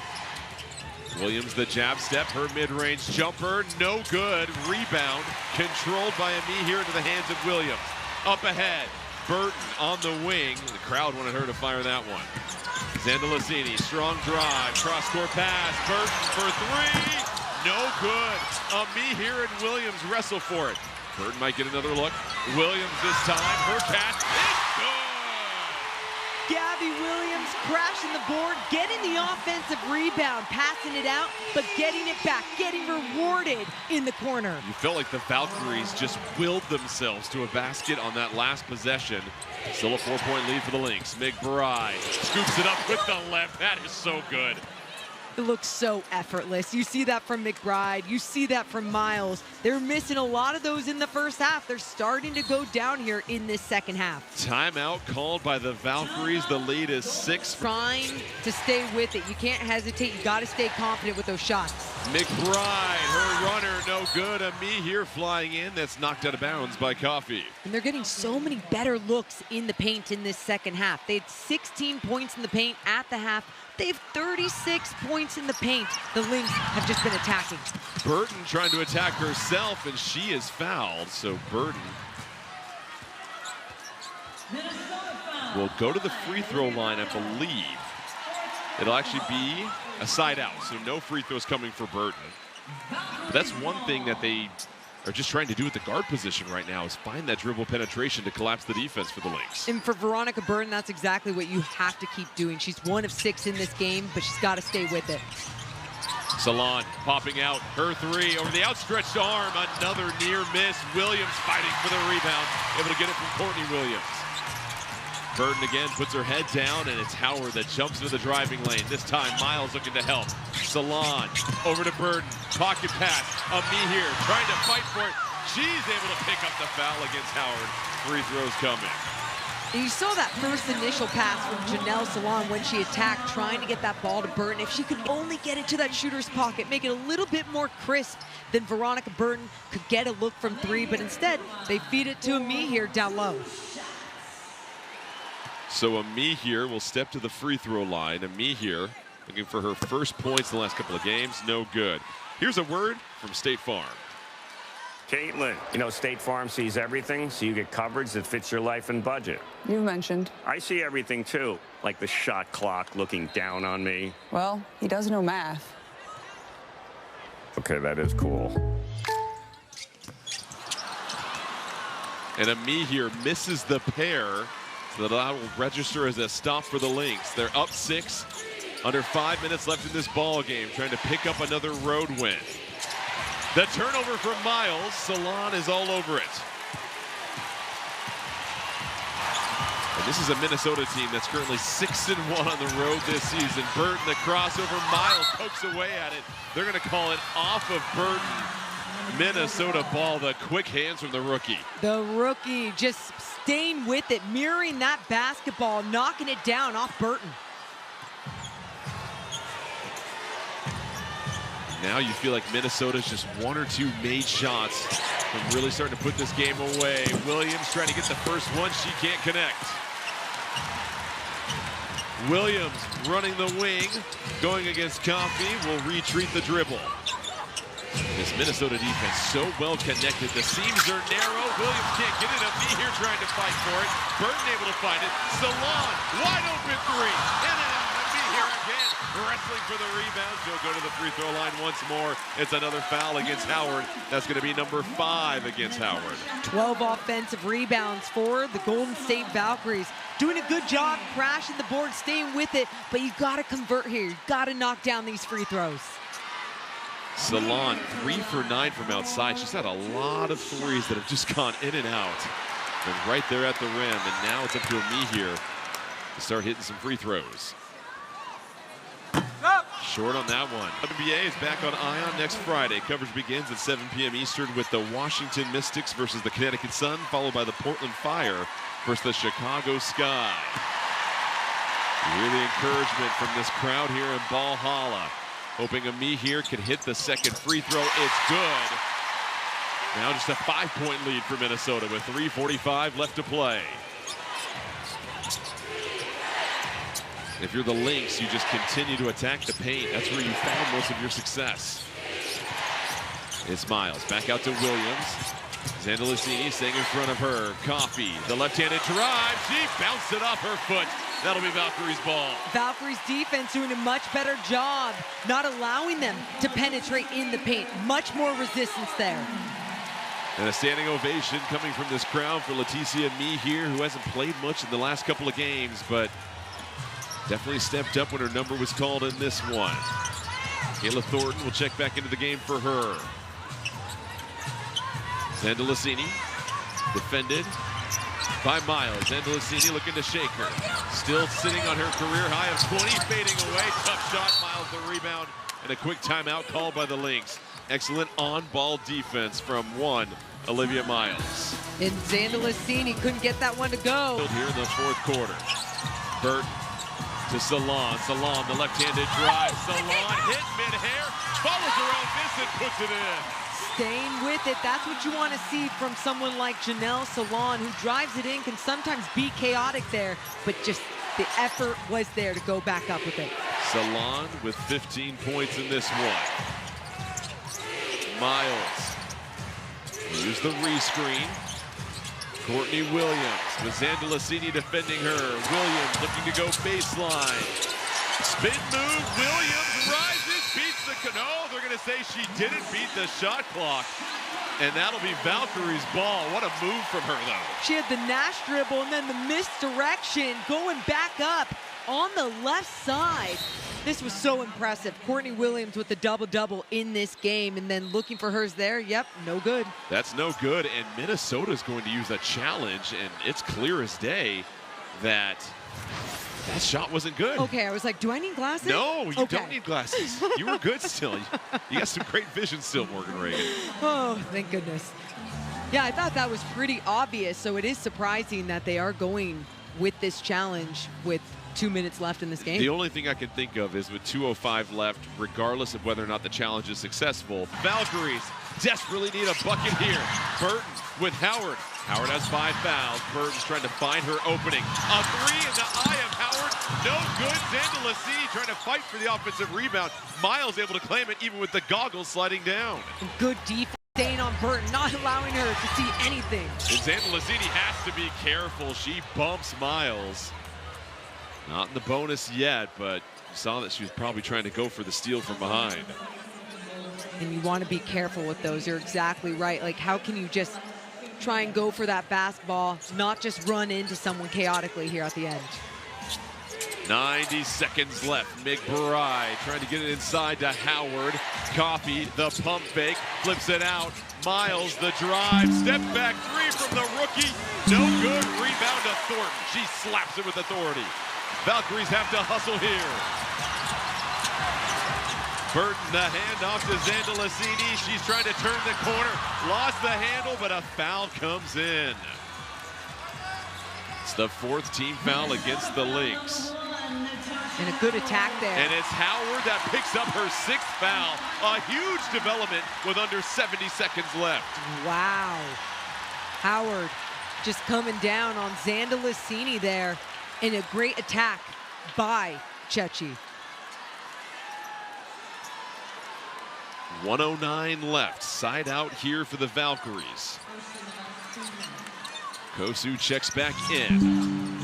Williams, the jab step, her mid-range jumper, no good. Rebound, controlled by Ami here into the hands of Williams. Up ahead, Burton on the wing. The crowd wanted her to fire that one. Zandalicini, strong drive, cross-court pass. Burton for 3, no good. Ami here and Williams wrestle for it. Burton might get another look. Williams this time, her catch is good! Gabby Williams crashing the board, getting the offensive rebound, passing it out, but getting it back, getting rewarded in the corner. You felt like the Valkyries just willed themselves to a basket on that last possession. Still a 4-point lead for the Lynx. McBride scoops it up with the left. That is so good. It looks so effortless. You see that from McBride. You see that from Miles. They're missing a lot of those in the first half. They're starting to go down here in this second half. Timeout called by the Valkyries. The lead is 6. Trying to stay with it. You can't hesitate. You got to stay confident with those shots. McBride, her runner, no good. Ami here flying in. That's knocked out of bounds by Coffey. And they're getting so many better looks in the paint in this second half. They had 16 points in the paint at the half. They have 36 points in the paint. The Lynx have just been attacking. Burton trying to attack herself, and she is fouled. So Burton will go to the free throw line, I believe. It'll actually be a side out, so no free throws coming for Burton. But that's one thing that they are just trying to do at the guard position right now, is find that dribble penetration to collapse the defense for the Lynx. And for Veronica Burton, that's exactly what you have to keep doing. She's 1 of 6 in this game, but she's got to stay with it. Salon popping out, her three over the outstretched arm, another near miss. Williams fighting for the rebound, able to get it from Courtney Williams. Burton again puts her head down, and it's Howard that jumps into the driving lane. This time, Miles looking to help. Salon over to Burton, pocket pass. Amihir trying to fight for it. She's able to pick up the foul against Howard. Free throws coming. And you saw that first initial pass from Janelle Salon when she attacked, trying to get that ball to Burton. If she could only get it to that shooter's pocket, make it a little bit more crisp, then Veronica Burton could get a look from 3, but instead, they feed it to Amihir down low. So Amihir will step to the free throw line. Amihir looking for her first points in the last couple of games. No good. Here's a word from State Farm. Caitlin, you know, State Farm sees everything, so you get coverage that fits your life and budget. You mentioned. I see everything, too, like the shot clock looking down on me. Well, he does know math. Okay, that is cool. And Amihir misses the pair, so that will register as a stop for the Lynx. They're up 6, under 5 minutes left in this ball game, trying to pick up another road win. The turnover from Miles. Salon is all over it. And this is a Minnesota team that's currently 6-1 on the road this season. Burton, the crossover. Miles pokes away at it. They're going to call it off of Burton. Minnesota ball, the quick hands from the rookie. The rookie just staying with it, mirroring that basketball, knocking it down off Burton. Now you feel like Minnesota's just 1 or 2 made shots from really starting to put this game away. Williams trying to get the first one. She can't connect. Williams running the wing, going against Coffey, will retreat the dribble. This Minnesota defense so well connected. The seams are narrow. Williams can't get it. Amihir trying to fight for it. Burton able to find it. Salon, wide open 3. And then Amihir again, wrestling for the rebound. She'll go to the free throw line once more. It's another foul against Howard. That's going to be number 5 against Howard. 12 offensive rebounds for the Golden State Valkyries. Doing a good job crashing the board, staying with it, but you got to convert here. You got to knock down these free throws. Salon 3 for 9 from outside. She's had a lot of threes that have just gone in and out. And right there at the rim, and now it's up to Amihir to start hitting some free throws. Short on that one. WNBA is back on Ion next Friday. Coverage begins at 7 p.m. Eastern with the Washington Mystics versus the Connecticut Sun, followed by the Portland Fire versus the Chicago Sky. Really encouragement from this crowd here in Valhalla. Hoping Amihir can hit the second free throw. It's good. Now just a 5-point lead for Minnesota with 3:45 left to play. If you're the Lynx, you just continue to attack the paint. That's where you found most of your success. It's Miles back out to Williams. Zandalicini staying in front of her. Coffey, the left-handed drive. She bounced it off her foot. That'll be Valkyries' ball. Valkyries defense doing a much better job, not allowing them to penetrate in the paint. Much more resistance there. And a standing ovation coming from this crowd for Leticia Amihir, who hasn't played much in the last couple of games, but definitely stepped up when her number was called in this one. Kayla Thornton will check back into the game for her. Zandalicini defended by Miles. Zandalicini looking to shake her. Still sitting on her career high of 20, fading away. Tough shot, Miles the rebound, and a quick timeout called by the Lynx. Excellent on-ball defense from one Olivia Miles. And Zandalicini couldn't get that one to go. Here in the 4th quarter. Burton to Salon. Salon, the left-handed drive. Salon hit mid-hair, follows her own miss and puts it in. Staying with it, that's what you want to see from someone like Janelle Salon, who drives it in, can sometimes be chaotic there, but just the effort was there to go back up with it. Salon with 15 points in this one. Miles use the re-screen. Courtney Williams with Zandalicini defending her. Williams looking to go baseline. Spin move, Williams rises, beats the no, they're gonna say she didn't beat the shot clock. And that'll be Valkyries' ball. What a move from her, though. She had the Nash dribble and then the misdirection going back up on the left side. This was so impressive. Courtney Williams with the double-double in this game, and then looking for hers there. Yep, no good. That's no good, and Minnesota's going to use a challenge, and it's clear as day that that shot wasn't good. Okay, I was like, do I need glasses? No, you don't need glasses. You were good still. You got some great vision still, Morgan Reagan. Oh, thank goodness. Yeah, I thought that was pretty obvious, so it is surprising that they are going with this challenge with 2 minutes left in this game. The only thing I can think of is with 2:05 left, regardless of whether or not the challenge is successful, Valkyries desperately need a bucket here. Burton with Howard. Howard has 5 fouls. Burton's trying to find her opening. A 3 in the eye of Howard. No good. Zandalicini trying to fight for the offensive rebound. Miles able to claim it even with the goggles sliding down. Good defense staying on Burton, not allowing her to see anything. And Zandalicini has to be careful. She bumps Miles. Not in the bonus yet, but you saw that she was probably trying to go for the steal from behind. And you want to be careful with those. You're exactly right. Like, how can you just try and go for that basketball, not just run into someone chaotically here at the end? 90 seconds left. McBride trying to get it inside to Howard. Coffee, the pump fake, flips it out. Miles, the drive, step back 3 from the rookie. No good. Rebound to Thornton. She slaps it with authority. Valkyries have to hustle here. Burton, the handoff to Zandalicini. She's trying to turn the corner. Lost the handle, but a foul comes in. It's the 4th team foul against the Lynx. And a good attack there. And it's Howard that picks up her 6th foul. A huge development with under 70 seconds left. Wow. Howard just coming down on Zandalicini there. And a great attack by Chechi. 1:09 left. Side out here for the Valkyries. Kosu checks back in.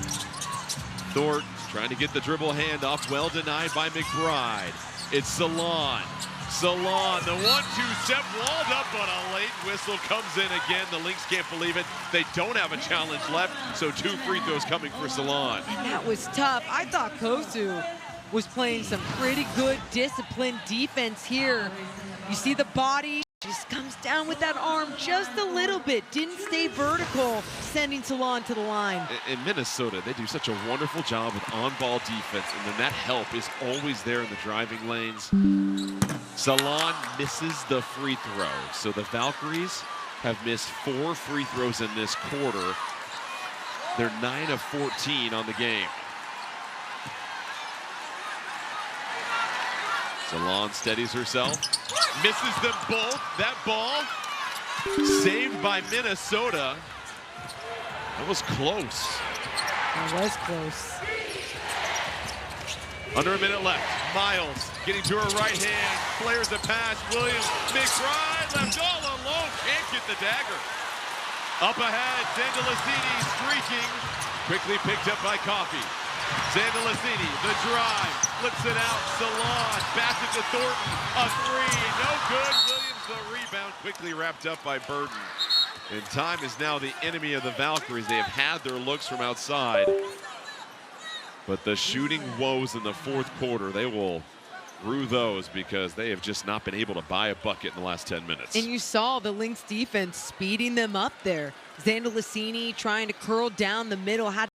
Thornton trying to get the dribble handoff. Well denied by McBride. It's Salon. Salon, the 1-2 step, walled up, but a late whistle comes in again. The Lynx can't believe it. They don't have a challenge left, so 2 free throws coming for Salon. And that was tough. I thought Kosu was playing some pretty good disciplined defense here. You see the body, just comes down with that arm just a little bit. Didn't stay vertical, sending Salon to the line. In Minnesota, they do such a wonderful job with on-ball defense, and then that help is always there in the driving lanes. Salon misses the free throw, so the Valkyries have missed 4 free throws in this quarter. They're 9 of 14 on the game. Salon steadies herself, misses them both. That ball saved by Minnesota. That was close. That was close. Under a minute left. Miles getting to her right hand, flares a pass. Williams, McBride left all alone, can't get the dagger. Up ahead, Zandalicini streaking, quickly picked up by Coffee. Zandalicini, the drive, flips it out. Salon, pass it to Thornton, a 3, no good. Williams, the rebound, quickly wrapped up by Burton. And time is now the enemy of the Valkyries. They have had their looks from outside. But the shooting woes in the 4th quarter, they will rue those because they have just not been able to buy a bucket in the last 10 minutes. And you saw the Lynx defense speeding them up there. Zandalicini trying to curl down the middle, had